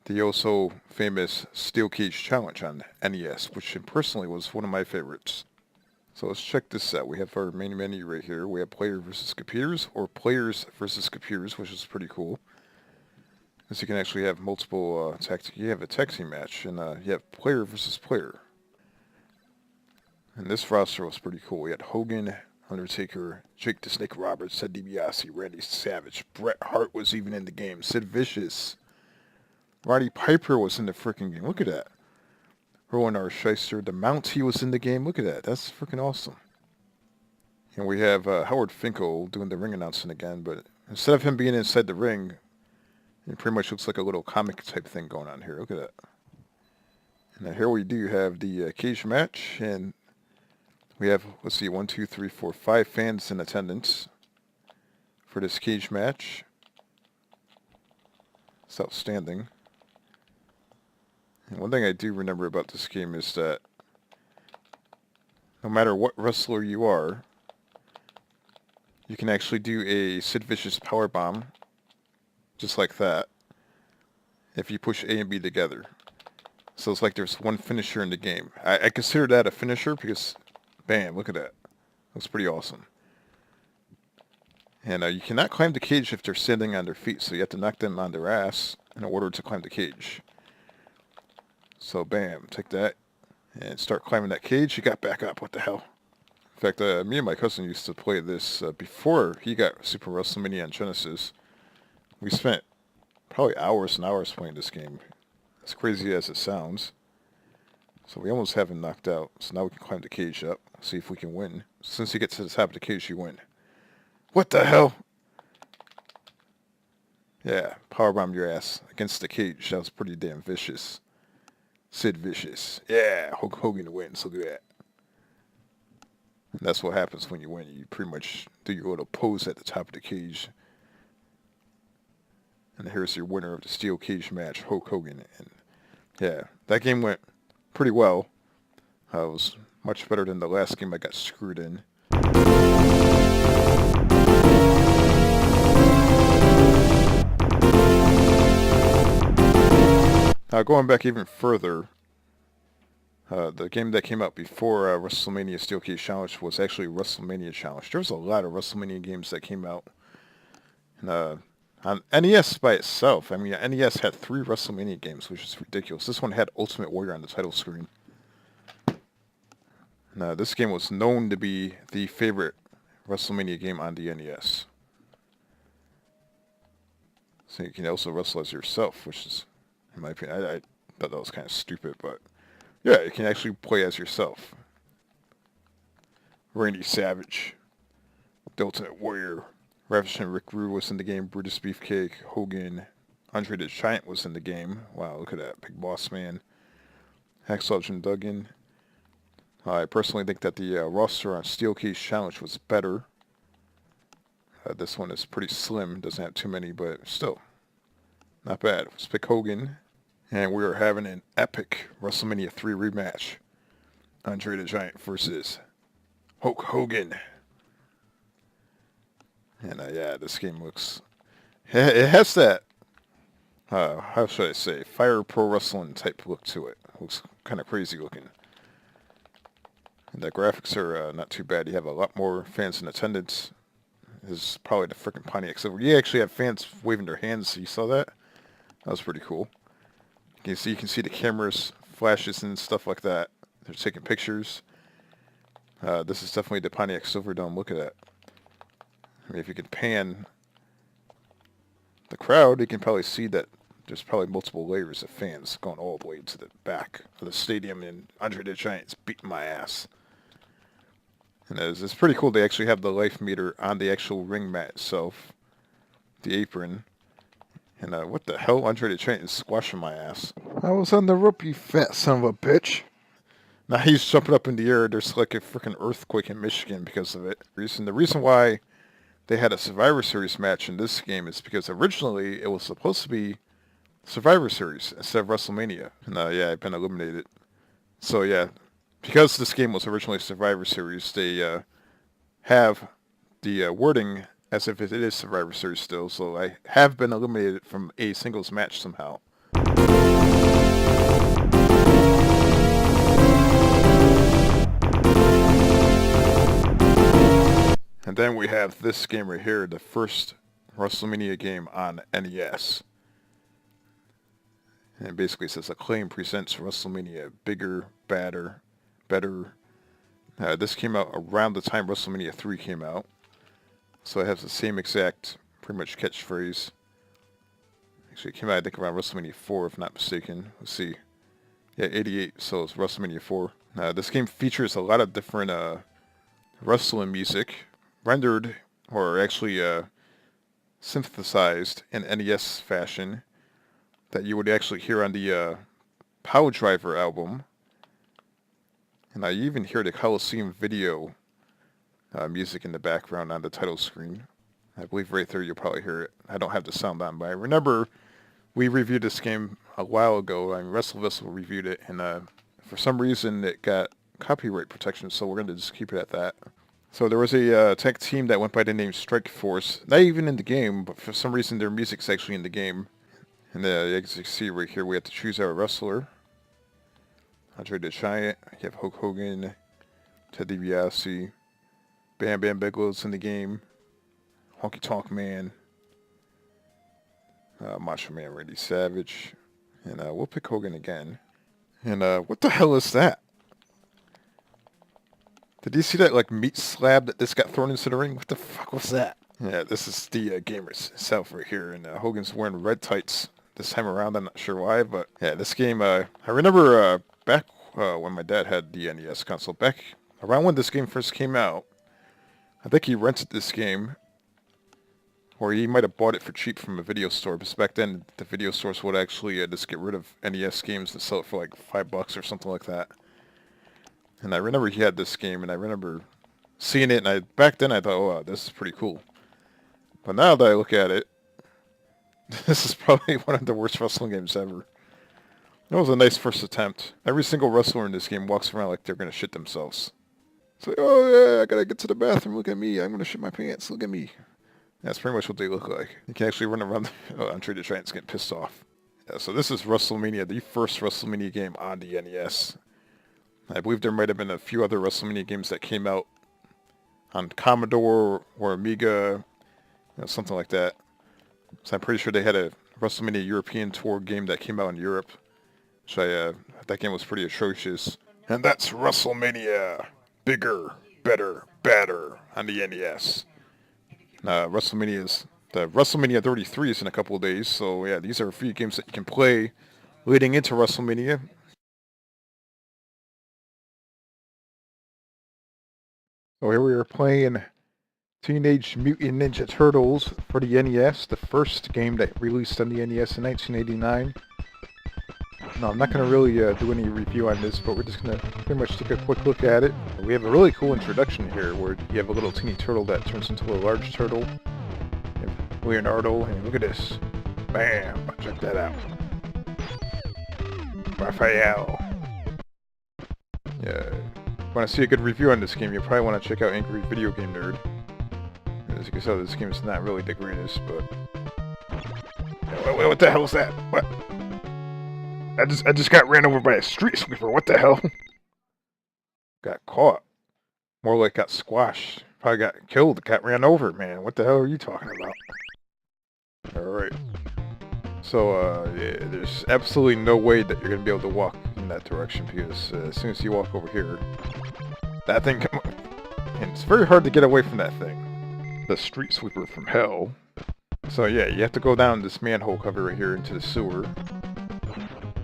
the also famous Steel Cage Challenge on NES, which personally was one of my favorites. So let's check this out. We have our main menu right here. We have player versus computers, or players versus computers, which is pretty cool. Because you can actually have multiple you have a tag team match, and you have player versus player. And this roster was pretty cool. We had Hogan, Undertaker, Jake the Snake Roberts, Ted DiBiase, Randy Savage, Bret Hart was even in the game, Sid Vicious, Roddy Piper was in the freaking game. Look at that. Rowan R. Shyster, the Mountie was in the game. Look at that. That's freaking awesome. And we have Howard Finkel doing the ring announcing again, but instead of him being inside the ring, it pretty much looks like a little comic type thing going on here. Look at that. And now here we do have the cage match, and we have, let's see, 1, 2, 3, 4, 5 fans in attendance for this cage match. It's outstanding. And one thing I do remember about this game is that no matter what wrestler you are, you can actually do a Sid Vicious powerbomb, just like that, if you push A and B together. So it's like there's one finisher in the game. I consider that a finisher because, bam, look at that. Looks pretty awesome. And you cannot climb the cage if they're standing on their feet, so you have to knock them on their ass in order to climb the cage. So bam, take that and start climbing that cage. You got back up. What the hell? In fact, me and my cousin used to play this before he got Super WrestleMania on Genesis. We spent probably hours and hours playing this game. As crazy as it sounds. So we almost have him knocked out. So now we can climb the cage up. See if we can win. Since you get to the top of the cage, you win. What the hell? Yeah, powerbomb your ass against the cage. That was pretty damn vicious. Sid Vicious. Yeah, Hulk Hogan wins. Look at that. And that's what happens when you win. You pretty much do your little pose at the top of the cage. And here's your winner of the steel cage match, Hulk Hogan. And yeah, that game went pretty well. It was much better than the last game I got screwed in. Now, going back even further, the game that came out before WrestleMania Steel Cage Challenge was actually WrestleMania Challenge. There was a lot of WrestleMania games that came out. And, on NES by itself, I mean, NES had 3 WrestleMania games, which is ridiculous. This one had Ultimate Warrior on the title screen. Now, this game was known to be the favorite WrestleMania game on the NES. So you can also wrestle as yourself, which is, in my opinion, I thought that was kind of stupid, but yeah, you can actually play as yourself. Randy Savage, the Ultimate Warrior, Ravishing Rick Rude was in the game, Brutus Beefcake, Hogan, Andre the Giant was in the game. Wow, look at that, Big Boss Man, Hacksaw Jim Duggan. I personally think that the roster on Steel Cage Challenge was better. This one is pretty slim, doesn't have too many, but still, not bad. Let's pick Hogan, and we are having an epic WrestleMania 3 rematch. Andre the Giant versus Hulk Hogan. And yeah, this game looks, it has that, how should I say, Fire Pro Wrestling type look to it. Looks kind of crazy looking. And the graphics are not too bad. You have a lot more fans in attendance. This is probably the freaking Pontiac Silver. You actually have fans waving their hands. You saw that? That was pretty cool. You can see the cameras, flashes, and stuff like that. They're taking pictures. This is definitely the Pontiac Silverdome. Look at that. I mean, if you can pan the crowd, you can probably see that there's probably multiple layers of fans going all the way to the back of the stadium, and Andre the Giant's beating my ass. And it's pretty cool. They actually have the life meter on the actual ring mat itself, the apron. And what the hell? Andre the Giant is squashing my ass. I was on the rope, you fat son of a bitch. Now he's jumping up in the air. There's like a freaking earthquake in Michigan because of it. The reason why they had a Survivor Series match in this game is because originally it was supposed to be Survivor Series instead of WrestleMania. And yeah, I've been eliminated. So yeah, because this game was originally Survivor Series, they have the wording as if it is Survivor Series still. So I have been eliminated from a singles match somehow. And then we have this game right here, the first WrestleMania game on NES. And it basically says Acclaim presents WrestleMania Bigger, Badder, Better. This came out around the time WrestleMania 3 came out. So it has the same exact, pretty much, catchphrase. Actually, it came out, I think, around WrestleMania 4, if not mistaken. Let's see. Yeah, 88, so it's WrestleMania 4. This game features a lot of different wrestling music, rendered, or actually synthesized in NES fashion, that you would actually hear on the Power Driver album. And you even hear the Coliseum video music in the background on the title screen. I believe right there you'll probably hear it. I don't have the sound on, but I remember we reviewed this game a while ago. I mean, WrestleVessel reviewed it, and for some reason it got copyright protection, so we're going to just keep it at that. So there was a tech team that went by the name Strike Force. Not even in the game, but for some reason their music's actually in the game. And as you can see right here, we have to choose our wrestler. Andre the Giant. You have Hulk Hogan, Ted DiBiase, Bam Bam Bigelow's in the game, Honky Tonk Man, Macho Man Randy Savage, and we'll pick Hogan again. And what the hell is that? Did you see that like meat slab that this got thrown into the ring? What the fuck was that? Yeah, this is the gamer itself right here, and Hogan's wearing red tights this time around. I'm not sure why, but yeah, this game, I remember back when my dad had the NES console, back around when this game first came out, I think he rented this game, or he might have bought it for cheap from a video store, because back then the video stores would actually just get rid of NES games and sell it for like $5 or something like that. And I remember he had this game, and I remember seeing it, and back then I thought, oh, wow, this is pretty cool. But now that I look at it, this is probably one of the worst wrestling games ever. It was a nice first attempt. Every single wrestler in this game walks around like they're going to shit themselves. It's like, oh yeah, I got to get to the bathroom, look at me, I'm going to shit my pants, look at me. That's pretty much what they look like. You can actually run around, Andre the Giant's getting pissed off. Yeah, so this is WrestleMania, the first WrestleMania game on the NES. I believe there might have been a few other WrestleMania games that came out on Commodore or Amiga, something like that. So I'm pretty sure they had a WrestleMania European Tour game that came out in Europe. Which that game was pretty atrocious. And that's WrestleMania. Bigger, better, badder on the NES. WrestleMania 33 is in a couple of days. So yeah, these are a few games that you can play leading into WrestleMania. So here we are playing Teenage Mutant Ninja Turtles for the NES, the first game that released on the NES in 1989. No, I'm not going to really do any review on this, but we're just going to pretty much take a quick look at it. We have a really cool introduction here where you have a little teeny turtle that turns into a large turtle. You have Leonardo, and look at this. Bam! Check that out. Raphael. Yeah. Want to see a good review on this game, you probably want to check out Angry Video Game Nerd. As you can tell, this game is not really the greatest, but... Wait, what the hell is that? What? I just got ran over by a street sweeper. What the hell? Got caught. More like got squashed. Probably got killed. Got ran over, man. What the hell are you talking about? Alright. So, yeah, there's absolutely no way that you're going to be able to walk in that direction because as soon as you walk over here, that thing comes up. And it's very hard to get away from that thing. The street sweeper from hell. So, yeah, you have to go down this manhole cover right here into the sewer.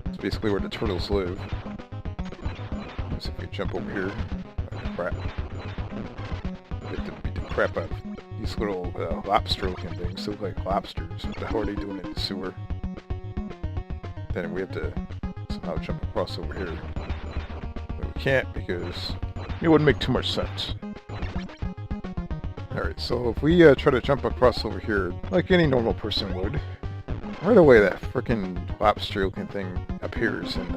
It's basically where the turtles live. Let's see if we jump over here. Oh, crap. You have to beat the crap out of these little lobster-looking things. They look like lobsters. What the hell are they doing in the sewer? Then we have to somehow jump across over here. But we can't because it wouldn't make too much sense. Alright, so if we try to jump across over here, like any normal person would, right away that frickin' lobster-looking thing appears and,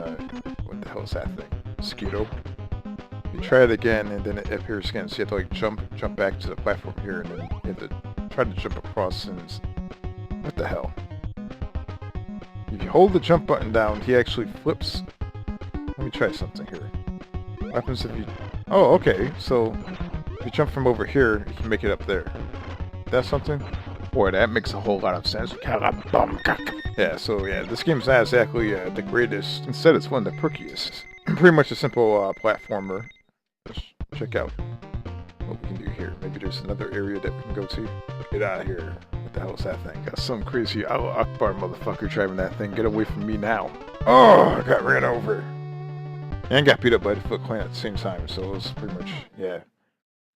what the hell is that thing? Mosquito? You try it again and then it appears again, so you have to like jump back to the platform here and then you have to try to jump across and what the hell? If you hold the jump button down, he actually flips. Let me try something here. What happens if you... Oh, okay, so if you jump from over here, you can make it up there. That's something? Boy, that makes a whole lot of sense. Yeah, so yeah, this game's not exactly the greatest. Instead, it's one of the perkiest. Pretty much a simple platformer. Let's check out what we can do here. Maybe there's another area that we can go to. Get out of here. What the hell is that thing? Got some crazy Allah Akbar motherfucker driving that thing. Get away from me now. Oh, I got ran over. And got beat up by the Foot Clan at the same time, so it was pretty much, yeah.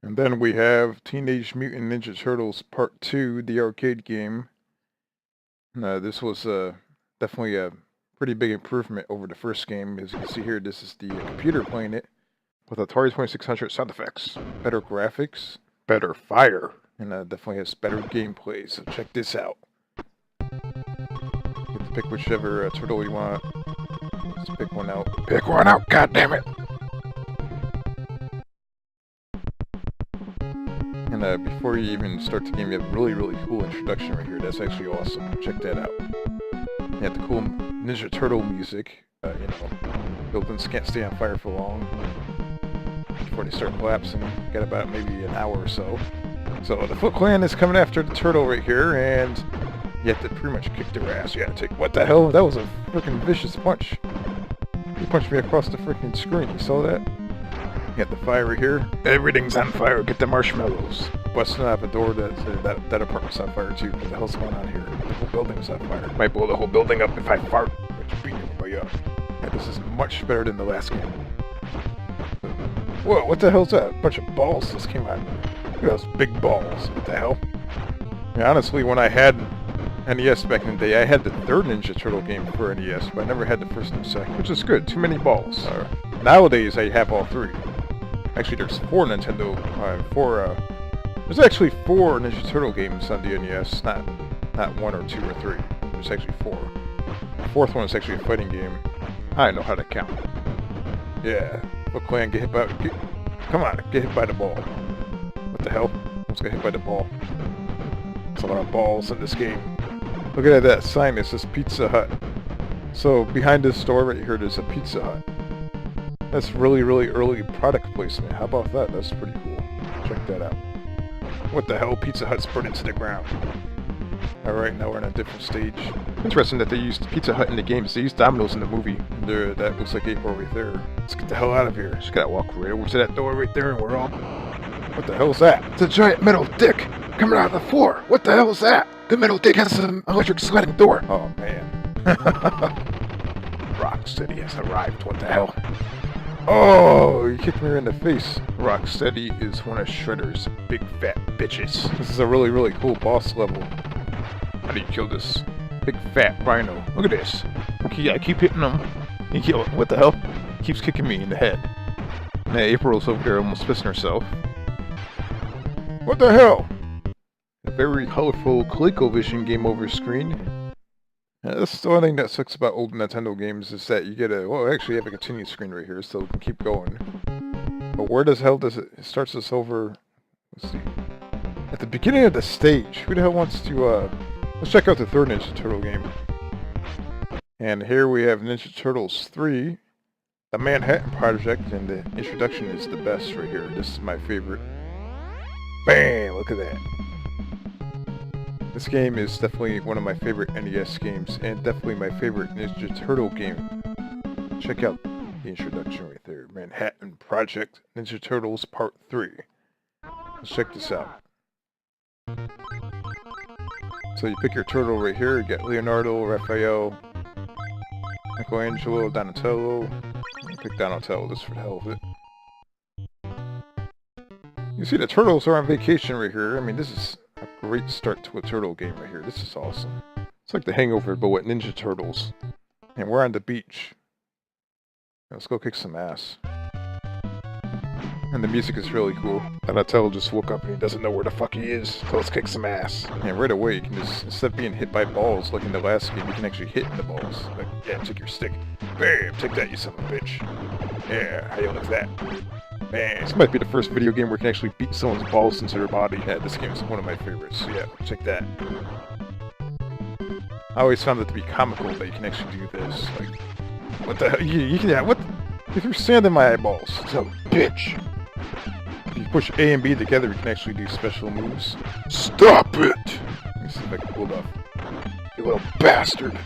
And then we have Teenage Mutant Ninja Turtles Part 2, the arcade game. This was definitely a pretty big improvement over the first game. As you can see here, this is the computer playing it with Atari 2600 sound effects. Better graphics, better fire, and definitely has better gameplay, so check this out. You get to pick whichever turtle you want. Let's pick one out. Pick one out, goddammit! And before you even start the game, you have a really, really cool introduction right here. That's actually awesome. Check that out. You have the cool Ninja Turtle music. You know, buildings can't stay on fire for long before they start collapsing. Got about maybe an hour or so. So the Foot Clan is coming after the turtle right here, and you have to pretty much kick their ass. You gotta take... What the hell? That was a freaking vicious punch. He punched me across the freaking screen. You saw that? You got the fire right here. Everything's on fire. Get the marshmallows. Busting out a door that apartment's on fire too. What the hell's going on here? The whole building's on fire. Might blow the whole building up if I fart. Which beat everybody up. Yeah, this is much better than the last game. Whoa, what the hell's that? A bunch of balls just came out. Look at those big balls. What the hell? Yeah, honestly, when I had NES back in the day, I had the third Ninja Turtle game for NES, but I never had the first and second, which is good. Too many balls. Nowadays, I have all three. Actually, there's four there's actually four Ninja Turtle games on the NES, not one or two or three. There's actually four. The fourth one is actually a fighting game. I know how to count. Yeah. Foot Clan, get hit by... come on, get hit by the ball. What the hell? Let's get hit by the ball. There's a lot of balls in this game. Look at that sign, it says Pizza Hut. So, behind this store right here, there's a Pizza Hut. That's really, really early product placement. How about that? That's pretty cool. Check that out. What the hell? Pizza Hut's burned into the ground. Alright, now we're in a different stage. Interesting that they used Pizza Hut in the games. They used Domino's in the movie. That looks like April right there. Let's get the hell out of here. Just gotta walk right over to that door right there and we're all... What the hell is that? It's a giant metal dick coming out of the floor. What the hell is that? The metal dick has an electric sliding door. Oh, man. Rocksteady has arrived. What the hell? Oh, you kicked me in the face. Rocksteady is one of Shredder's big fat bitches. This is a really, really cool boss level. How do you kill this big fat rhino? Look at this. I keep hitting him. What the hell? He keeps kicking me in the head. Now April's over there almost pissing herself. What the hell? A very colorful ColecoVision game over screen. That's the only thing that sucks about old Nintendo games is that you get actually you have a continue screen right here, so we can keep going. But where the hell does it starts us over? Let's see. At the beginning of the stage. Who the hell wants to, let's check out the third Ninja Turtle game. And here we have Ninja Turtles 3, the Manhattan Project, and the introduction is the best right here. This is my favorite. Bam! Look at that. This game is definitely one of my favorite NES games, and definitely my favorite Ninja Turtle game. Check out the introduction right there. Manhattan Project, Ninja Turtles Part 3. Let's check this out. So you pick your turtle right here. You got Leonardo, Raphael, Michelangelo, Donatello. I'll pick Donatello just for the hell of it. You see the turtles are on vacation right here. I mean, this is a great start to a turtle game right here. This is awesome. It's like The Hangover, but with Ninja Turtles. And we're on the beach. Let's go kick some ass. And the music is really cool. Donatello just woke up and he doesn't know where the fuck he is, so let's kick some ass. And right away, you can just, instead of being hit by balls like in the last game, you can actually hit in the balls. Like, yeah, take your stick. Bam! Take that, you son of a bitch. Yeah, how you like that? Man, this might be the first video game where you can actually beat someone's balls into their body. Yeah, this game is one of my favorites, so yeah, check that. I always found it to be comical that you can actually do this. Like, what the hell? You can, yeah, what? If you're sand in my eyeballs, son of a bitch. If you push A and B together, you can actually do special moves. Stop it! Let me see if I can pull it off. You little bastard.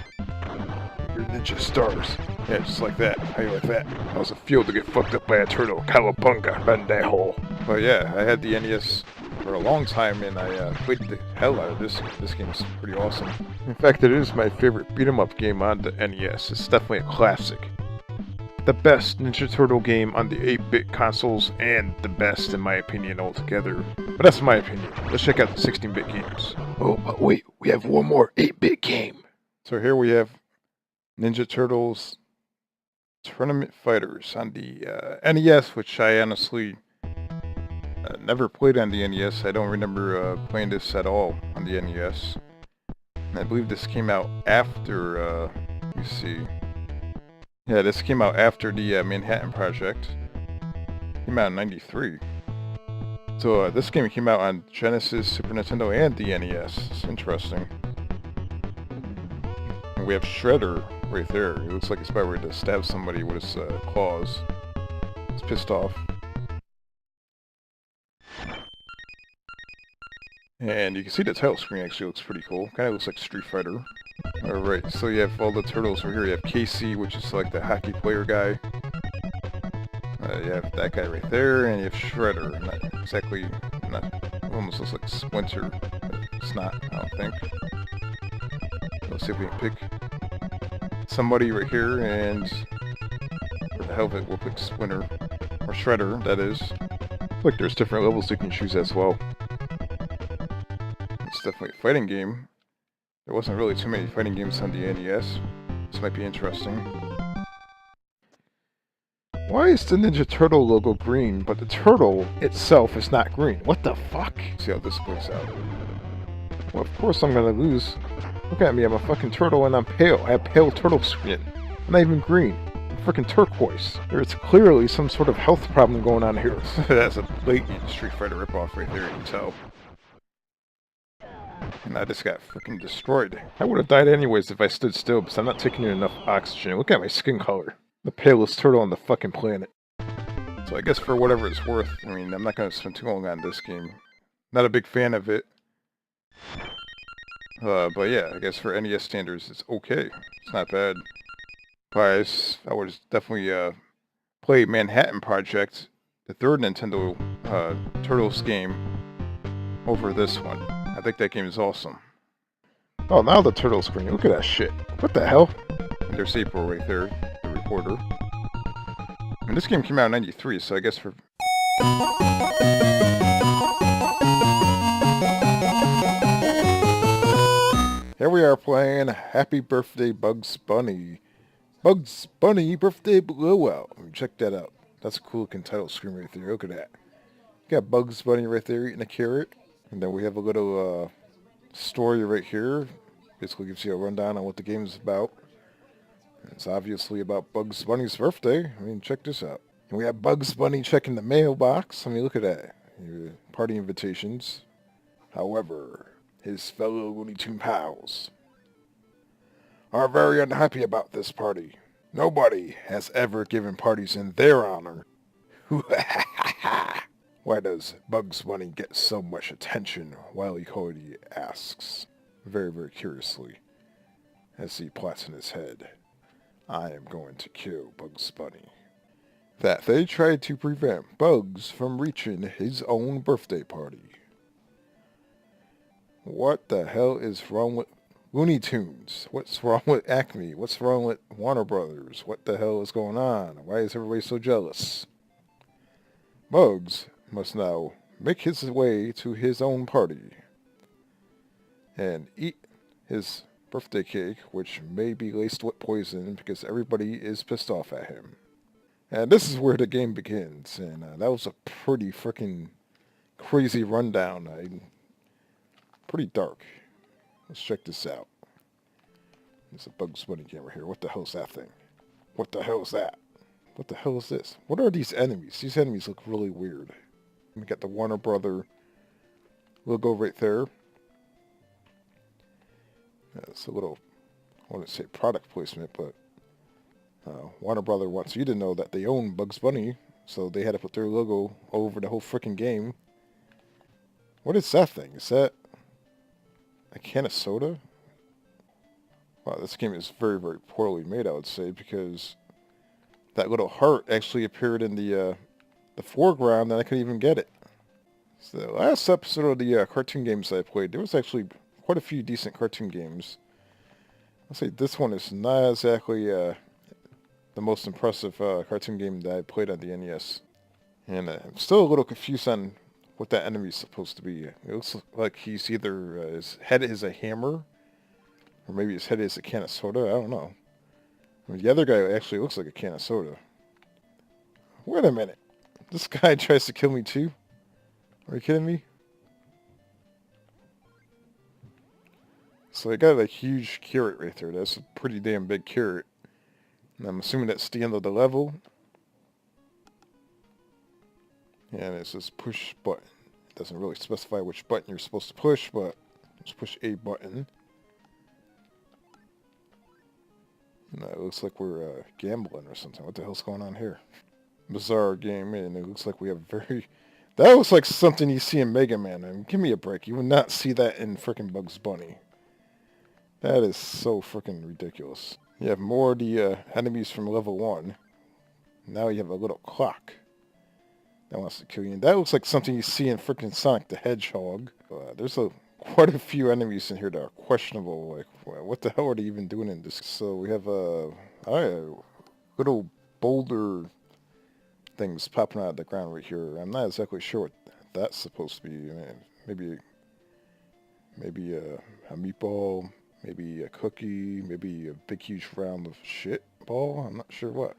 Your ninja stars. Yeah, just like that. How you like that? That was a field to get fucked up by a turtle. Cowabunga, bandejo. But yeah, I had the NES for a long time, and I played the hell out of this. This game's pretty awesome. In fact, it is my favorite beat-em-up game on the NES. It's definitely a classic. The best Ninja Turtle game on the 8-bit consoles, and the best, in my opinion, altogether. But that's my opinion. Let's check out the 16-bit games. Oh, but wait, we have one more 8-bit game. So here we have Ninja Turtles Tournament Fighters on the NES, which I honestly never played on the NES. I don't remember playing this at all on the NES. And I believe this came out after, let me see. Yeah, this came out after the Manhattan Project. Came out in '93. So this game came out on Genesis, Super Nintendo, and the NES. It's interesting. And we have Shredder right there. It looks like he's about ready to stab somebody with his claws. He's pissed off. And you can see the title screen actually looks pretty cool. Kind of looks like Street Fighter. Alright, so you have all the turtles over here. You have Casey, which is like the hockey player guy. You have that guy right there, and you have Shredder. Not exactly, almost looks like Splinter. But it's not, I don't think. Let's see if we can pick somebody right here, and for the hell of it, we'll pick Splinter. Or Shredder, that is. Look, there's different levels you can choose as well. It's definitely a fighting game. There wasn't really too many fighting games on the NES. This might be interesting. Why is the Ninja Turtle logo green, but the turtle itself is not green? What the fuck? See how this plays out. Well, of course I'm gonna lose. Look at me, I'm a fucking turtle and I'm pale. I have pale turtle skin. I'm not even green. I'm freaking turquoise. There's clearly some sort of health problem going on here. That's a blatant Street Fighter ripoff right there, you can tell. And I just got freaking destroyed. I would have died anyways if I stood still, because I'm not taking in enough oxygen. Look at my skin color. The palest turtle on the fucking planet. So I guess for whatever it's worth, I mean, I'm not going to spend too long on this game. Not a big fan of it. But yeah, I guess for NES standards, it's okay. It's not bad. But I would definitely play Manhattan Project, the third Nintendo Turtles game, over this one. I think that game is awesome. Oh, now the turtle screen. Look at that shit. What the hell? And there's April right there, the reporter. And this game came out in '93, so I guess for... Here we are playing Happy Birthday Bugs Bunny. Bugs Bunny Birthday Blowout. Check that out. That's a cool looking title screen right there. Look at that. You got Bugs Bunny right there eating a carrot. And then we have a little story right here. Basically gives you a rundown on what the game is about. It's obviously about Bugs Bunny's birthday. I mean, check this out. And we have Bugs Bunny checking the mailbox. I mean, look at that. Your party invitations. However, his fellow Looney Tunes pals are very unhappy about this party. Nobody has ever given parties in their honor. Why does Bugs Bunny get so much attention? Wile E. Coyote asks, very, very curiously, as he plots in his head. I am going to kill Bugs Bunny. That they tried to prevent Bugs from reaching his own birthday party. What the hell is wrong with Looney Tunes? What's wrong with Acme? What's wrong with Warner Brothers? What the hell is going on? Why is everybody so jealous? Bugs must now make his way to his own party and eat his birthday cake, which may be laced with poison because everybody is pissed off at him. And this is where the game begins, and that was a pretty freaking crazy rundown. Pretty dark. Let's check this out. There's a Bugs Bunny game right here. What the hell's that thing? What the hell is that? What the hell is this? What are these enemies? These enemies look really weird. We got the Warner Brother logo right there. It's a little, I want to say product placement, but Warner Brother wants you to know that they own Bugs Bunny, so they had to put their logo over the whole freaking game. What is that thing? Is that a can of soda? Wow, this game is very, very poorly made, I would say, because that little heart actually appeared in the foreground and I couldn't even get it. So the last episode of the cartoon games I played, there was actually quite a few decent cartoon games. I'll say this one is not exactly the most impressive cartoon game that I played on the NES. And I'm still a little confused on what that enemy is supposed to be. It looks like he's either, his head is a hammer, or maybe his head is a can of soda. I don't know. I mean, the other guy actually looks like a can of soda. Wait a minute. This guy tries to kill me too? Are you kidding me? So I got a huge carrot right there. That's a pretty damn big carrot. And I'm assuming that's the end of the level. And it's this push button. It doesn't really specify which button you're supposed to push, but just push a button. And it looks like we're gambling or something. What the hell's going on here? Bizarre game, and it looks like we have very... That looks like something you see in Mega Man. I mean, give me a break. You would not see that in frickin' Bugs Bunny. That is so frickin' ridiculous. You have more of the enemies from level 1. Now you have a little clock that wants to kill you. And that looks like something you see in frickin' Sonic the Hedgehog. There's quite a few enemies in here that are questionable. Like, what the hell are they even doing in this? So we have little boulder things popping out of the ground right here. I'm not exactly sure what that's supposed to be. Maybe a meatball, maybe a cookie, maybe a big huge round of shit ball. I'm not sure what.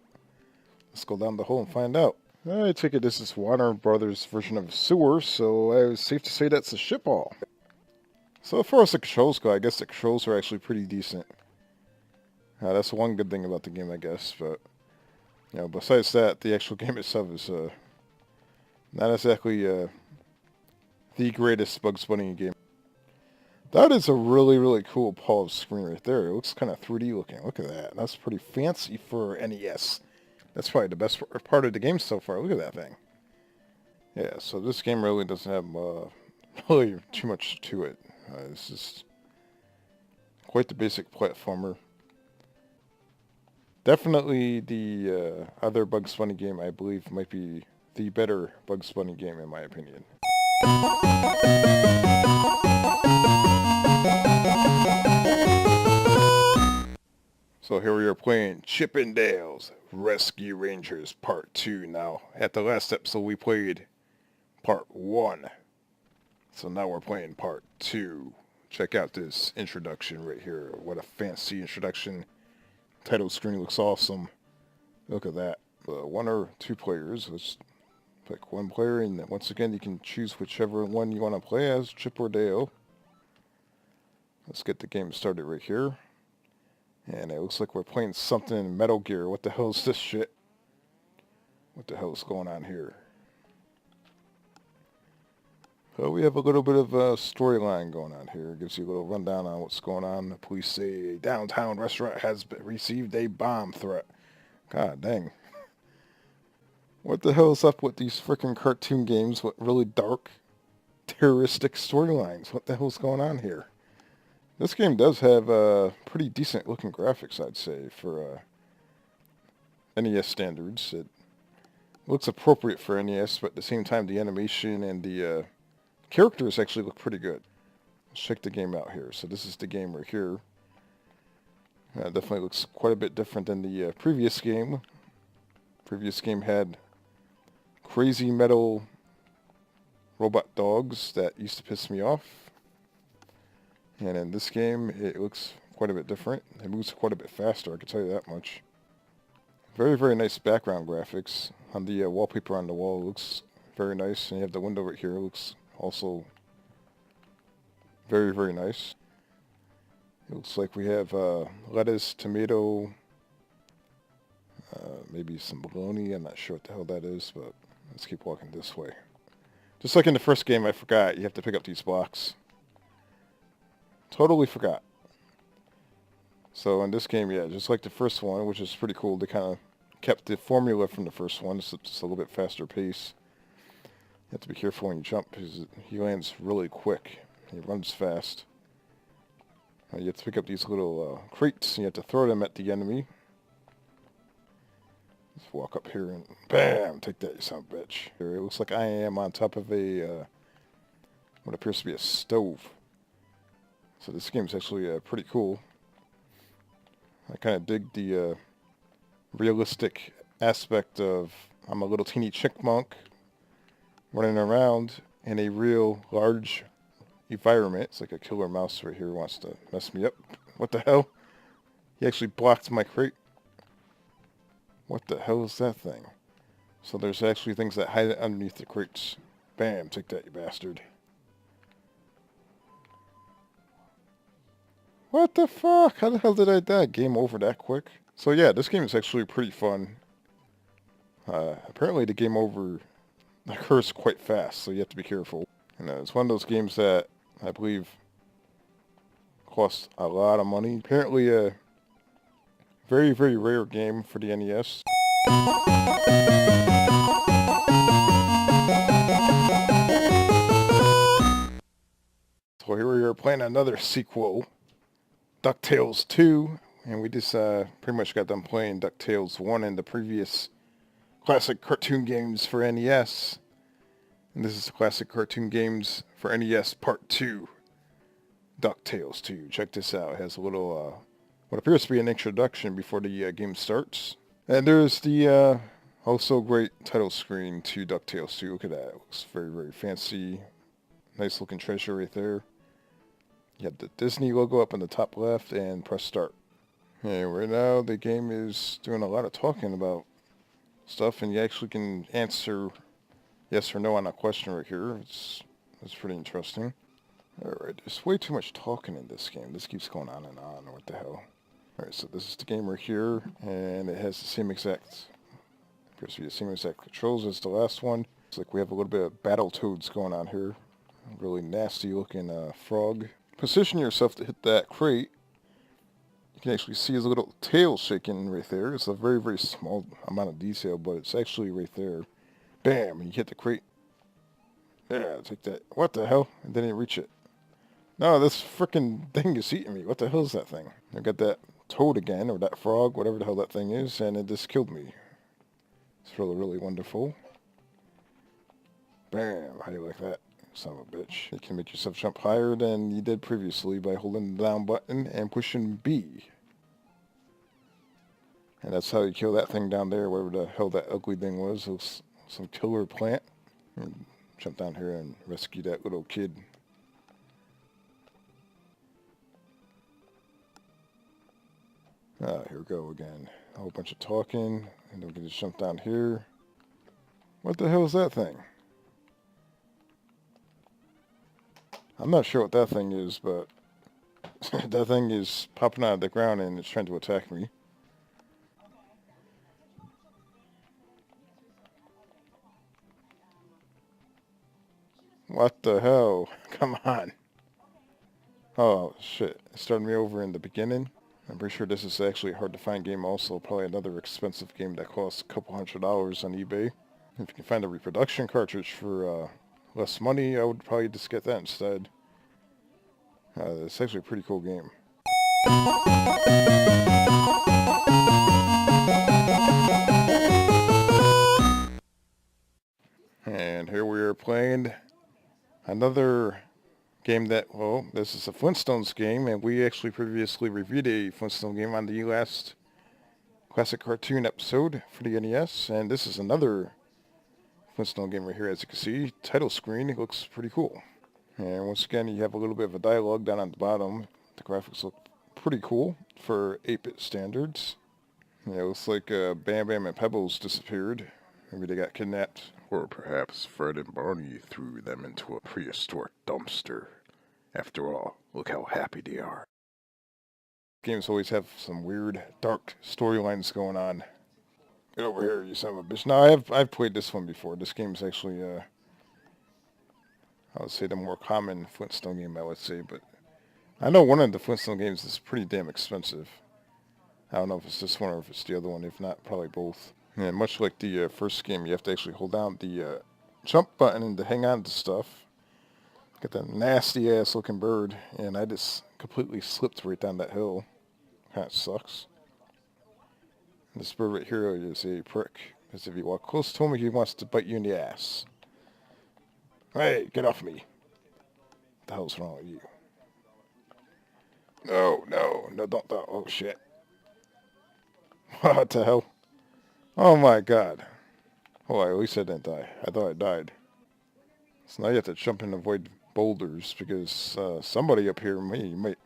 Let's go down the hole and find out. I take it this is Warner Brothers' version of sewer, so it's safe to say that's a shit ball. So as far as the controls go, I guess the controls are actually pretty decent. That's one good thing about the game, I guess. But you know, besides that, the actual game itself is not exactly the greatest Bugs Bunny game. That is a really, really cool Paul's screen right there. It looks kind of 3D looking. Look at that. That's pretty fancy for NES. That's probably the best part of the game so far. Look at that thing. Yeah, so this game really doesn't have really too much to it. This is quite the basic platformer. Definitely the other Bugs Bunny game, I believe, might be the better Bugs Bunny game in my opinion. So here we are playing Chip 'n Dale's Rescue Rangers Part 2 now. At the last episode we played Part 1. So now we're playing Part 2. Check out this introduction right here. What a fancy introduction. Title screen looks awesome. Look at that. 1 or 2 players. Let's pick one player, and once again you can choose whichever one you want to play as, Chip or Dale. Let's get the game started right here. And it looks like we're playing something in Metal Gear. What the hell is this shit? What the hell is going on here? Well, we have a little bit of a storyline going on here. It gives you a little rundown on what's going on. The police say a downtown restaurant has received a bomb threat. God dang. What the hell is up with these freaking cartoon games with really dark, terroristic storylines? What the hell's going on here? This game does have pretty decent looking graphics, I'd say, for NES standards. It looks appropriate for NES, but at the same time, the animation and the characters actually look pretty good. Let's check the game out here. So this is the game right here. Definitely looks quite a bit different than the previous game. Previous game had crazy metal robot dogs that used to piss me off. And in this game, it looks quite a bit different. It moves quite a bit faster, I can tell you that much. Very, very nice background graphics. On the wallpaper on the wall, it looks very nice. And you have the window right here, it looks also very, very nice. It looks like we have lettuce, tomato, maybe some bologna. I'm not sure what the hell that is, but let's keep walking this way. Just like in the first game, I forgot you have to pick up these blocks. Totally forgot. So in this game, yeah, just like the first one, which is pretty cool, they kind of kept the formula from the first one, so it's just a little bit faster pace. You have to be careful when you jump, because he lands really quick. He runs fast. You have to pick up these little crates, and you have to throw them at the enemy. Let's walk up here and bam! Take that, you son of a bitch. Here, it looks like I am on top of a, what appears to be a stove. So this game's actually pretty cool. I kind of dig the realistic aspect of I'm a little teeny chipmunk running around in a real large environment. It's like a killer mouse right here wants to mess me up. What the hell? He actually blocked my crate. What the hell is that thing? So there's actually things that hide underneath the crates. Bam, take that, you bastard. What the fuck? How the hell did I die? Game over that quick? So yeah, this game is actually pretty fun. Apparently the game over occurs quite fast, so you have to be careful. And it's one of those games that I believe costs a lot of money. Apparently a very, very rare game for the NES. So here we are playing another sequel, DuckTales 2, and we just pretty much got done playing DuckTales 1 and the previous classic cartoon games for NES. And this is the classic cartoon games for NES Part 2, DuckTales 2. Check this out. It has a little, what appears to be an introduction before the game starts. And there's the also great title screen to DuckTales 2. Look at that. It looks very, very fancy. Nice looking treasure right there. You have the Disney logo up in the top left and press start. And right now the game is doing a lot of talking about stuff, and you actually can answer yes or no on a question right here. It's pretty interesting. Alright, there's way too much talking in this game. This keeps going on and on. What the hell? Alright, so this is the game right here, and it has the same exact, appears to be the same exact controls as the last one. It's like we have a little bit of Battletoads going on here. A really nasty looking frog. Position yourself to hit that crate. You can actually see his little tail shaking right there. It's a very, very small amount of detail, but it's actually right there. Bam! And you hit the crate. Yeah, take that. What the hell? And then you reach it. No, this freaking thing is eating me. What the hell is that thing? I got that toad again, or that frog, whatever the hell that thing is, and it just killed me. It's really, really wonderful. Bam! How do you like that? Son of a bitch. You can make yourself jump higher than you did previously by holding the down button and pushing B. And that's how you kill that thing down there, whatever the hell that ugly thing was. It was some killer plant. And jump down here and rescue that little kid. Here we go again. A whole bunch of talking, and then we can just jump down here. What the hell is that thing? I'm not sure what that thing is, but that thing is popping out of the ground and it's trying to attack me. What the hell? Come on. Oh, shit. It started me over in the beginning. I'm pretty sure this is actually a hard to find game also. Probably another expensive game that costs a couple $100 on eBay. If you can find a reproduction cartridge for less money, I would probably just get that instead. It's actually a pretty cool game. And here we are playing another game that, well, this is a Flintstones game, and we actually previously reviewed a Flintstone game on the last classic cartoon episode for the NES, and this is another Flintstone game right here, as you can see. Title screen, it looks pretty cool. And once again, you have a little bit of a dialogue down on the bottom. The graphics look pretty cool for 8-bit standards. Yeah, it looks like Bam Bam and Pebbles disappeared. Maybe they got kidnapped. Or perhaps Fred and Barney threw them into a prehistoric dumpster. After all, look how happy they are. Games always have some weird, dark storylines going on. Get over here, you son of a bitch. No, I've played this one before. This game's actually, I would say the more common Flintstone game, I would say. But I know one of the Flintstone games is pretty damn expensive. I don't know if it's this one or if it's the other one. If not, probably both. And much like the first game, you have to actually hold down the jump button to hang on to stuff. Got that nasty ass looking bird, and I just completely slipped right down that hill. Kinda sucks. And this bird right here is a prick, because if you walk close to him, he wants to bite you in the ass. Hey, get off me. What the hell's wrong with you? No, don't. Oh shit. What the hell? Oh my god. Oh, at least I didn't die. I thought I died. So now you have to jump and avoid boulders, because somebody up here might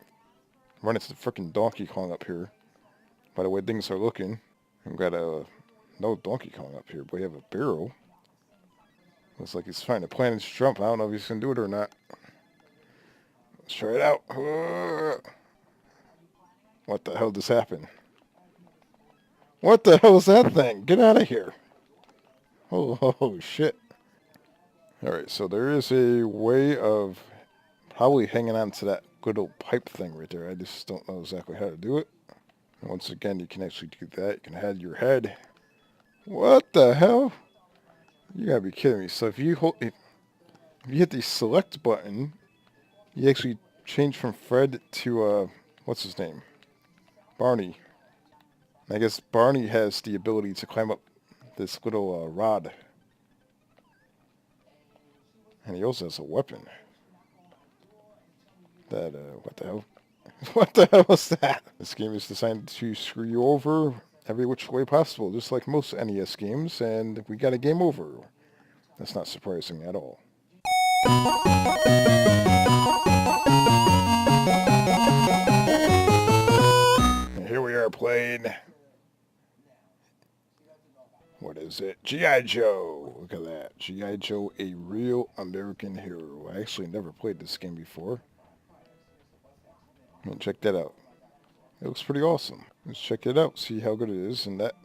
run into the frickin' Donkey Kong up here. By the way things are looking. We've got no Donkey Kong up here, but we have a barrel. Looks like he's trying to plan his jump. I don't know if he's going to do it or not. Let's try it out. What the hell just happened? What the hell is that thing? Get out of here. Oh shit. Alright, so there is a way of probably hanging on to that good old pipe thing right there. I just don't know exactly how to do it. And once again, you can actually do that. You can head your head. What the hell? You gotta be kidding me. So if you hit the select button, you actually change from Fred to, what's his name? Barney. I guess Barney has the ability to climb up this little rod. And he also has a weapon. That, what the hell? What the hell was that? This game is designed to screw you over every which way possible, just like most NES games, and we got a game over. That's not surprising at all. And here we are playing... What is it? G.I. Joe. Look at that. G.I. Joe, a real American hero. I actually never played this game before. And check that out. It looks pretty awesome. Let's check it out. See how good it is. And that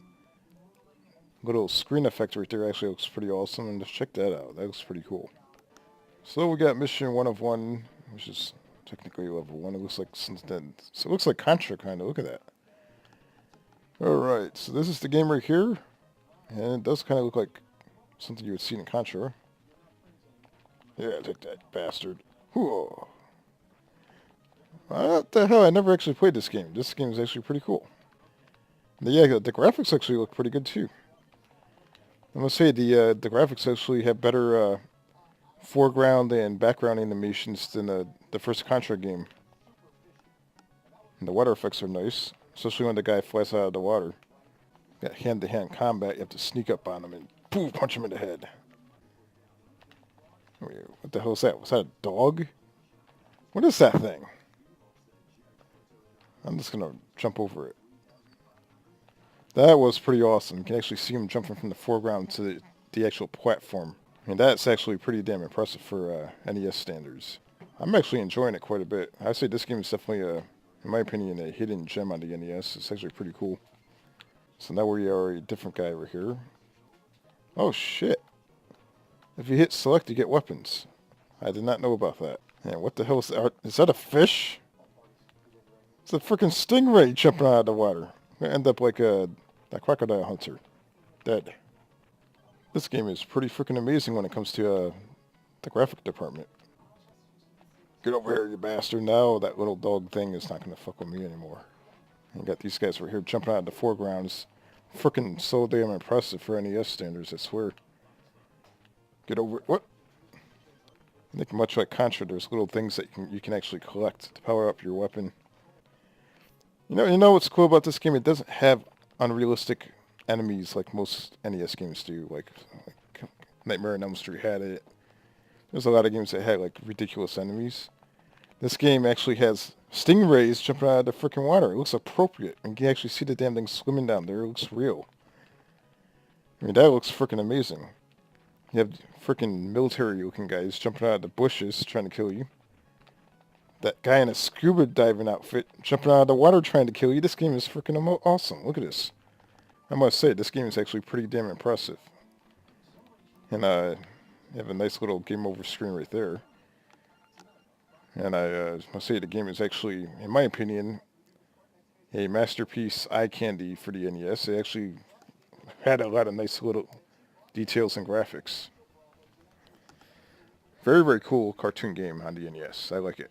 little screen effect right there actually looks pretty awesome. And let's check that out. That looks pretty cool. So we got mission 1 of 1, which is technically level 1. It looks like something. So it looks like Contra kind of. Look at that. Alright. So this is the game right here. And it does kind of look like something you would see in Contra. Yeah, take that, bastard. Whoa. What the hell? I never actually played this game. This game is actually pretty cool. And yeah, the graphics actually look pretty good too. I must say the graphics actually have better foreground and background animations than the first Contra game. And the water effects are nice, especially when the guy flies out of the water. Got hand-to-hand combat, you have to sneak up on him and poof, punch him in the head. What the hell is that? Was that a dog? What is that thing? I'm just going to jump over it. That was pretty awesome. You can actually see him jumping from the foreground to the actual platform. I mean, that's actually pretty damn impressive for NES standards. I'm actually enjoying it quite a bit. I'd say this game is definitely, in my opinion, a hidden gem on the NES. It's actually pretty cool. So now we are a different guy over here. Oh shit. If you hit select, you get weapons. I did not know about that. And what the hell is that? Is that a fish? It's a freaking stingray jumping out of the water. Gonna end up like a crocodile hunter. Dead. This game is pretty freaking amazing when it comes to the graphic department. Get over here, you bastard. Now that little dog thing is not going to fuck with me anymore. And you got these guys right here jumping out of the foregrounds. Freaking so damn impressive for NES standards, I swear. Get over it. What? I think much like Contra, there's little things that you can actually collect to power up your weapon. You know what's cool about this game? It doesn't have unrealistic enemies like most NES games do. Like Nightmare on Elm Street had it. There's a lot of games that had like ridiculous enemies. This game actually has stingrays jumping out of the freaking water. It looks appropriate. And you can actually see the damn thing swimming down there. It looks real. I mean, that looks freaking amazing. You have freaking military-looking guys jumping out of the bushes trying to kill you. That guy in a scuba diving outfit jumping out of the water trying to kill you. This game is freaking awesome. Look at this. I must say, this game is actually pretty damn impressive. And you have a nice little game over screen right there. And I must say the game is actually, in my opinion, a masterpiece eye candy for the NES. It actually had a lot of nice little details and graphics. Very, very cool cartoon game on the NES. I like it.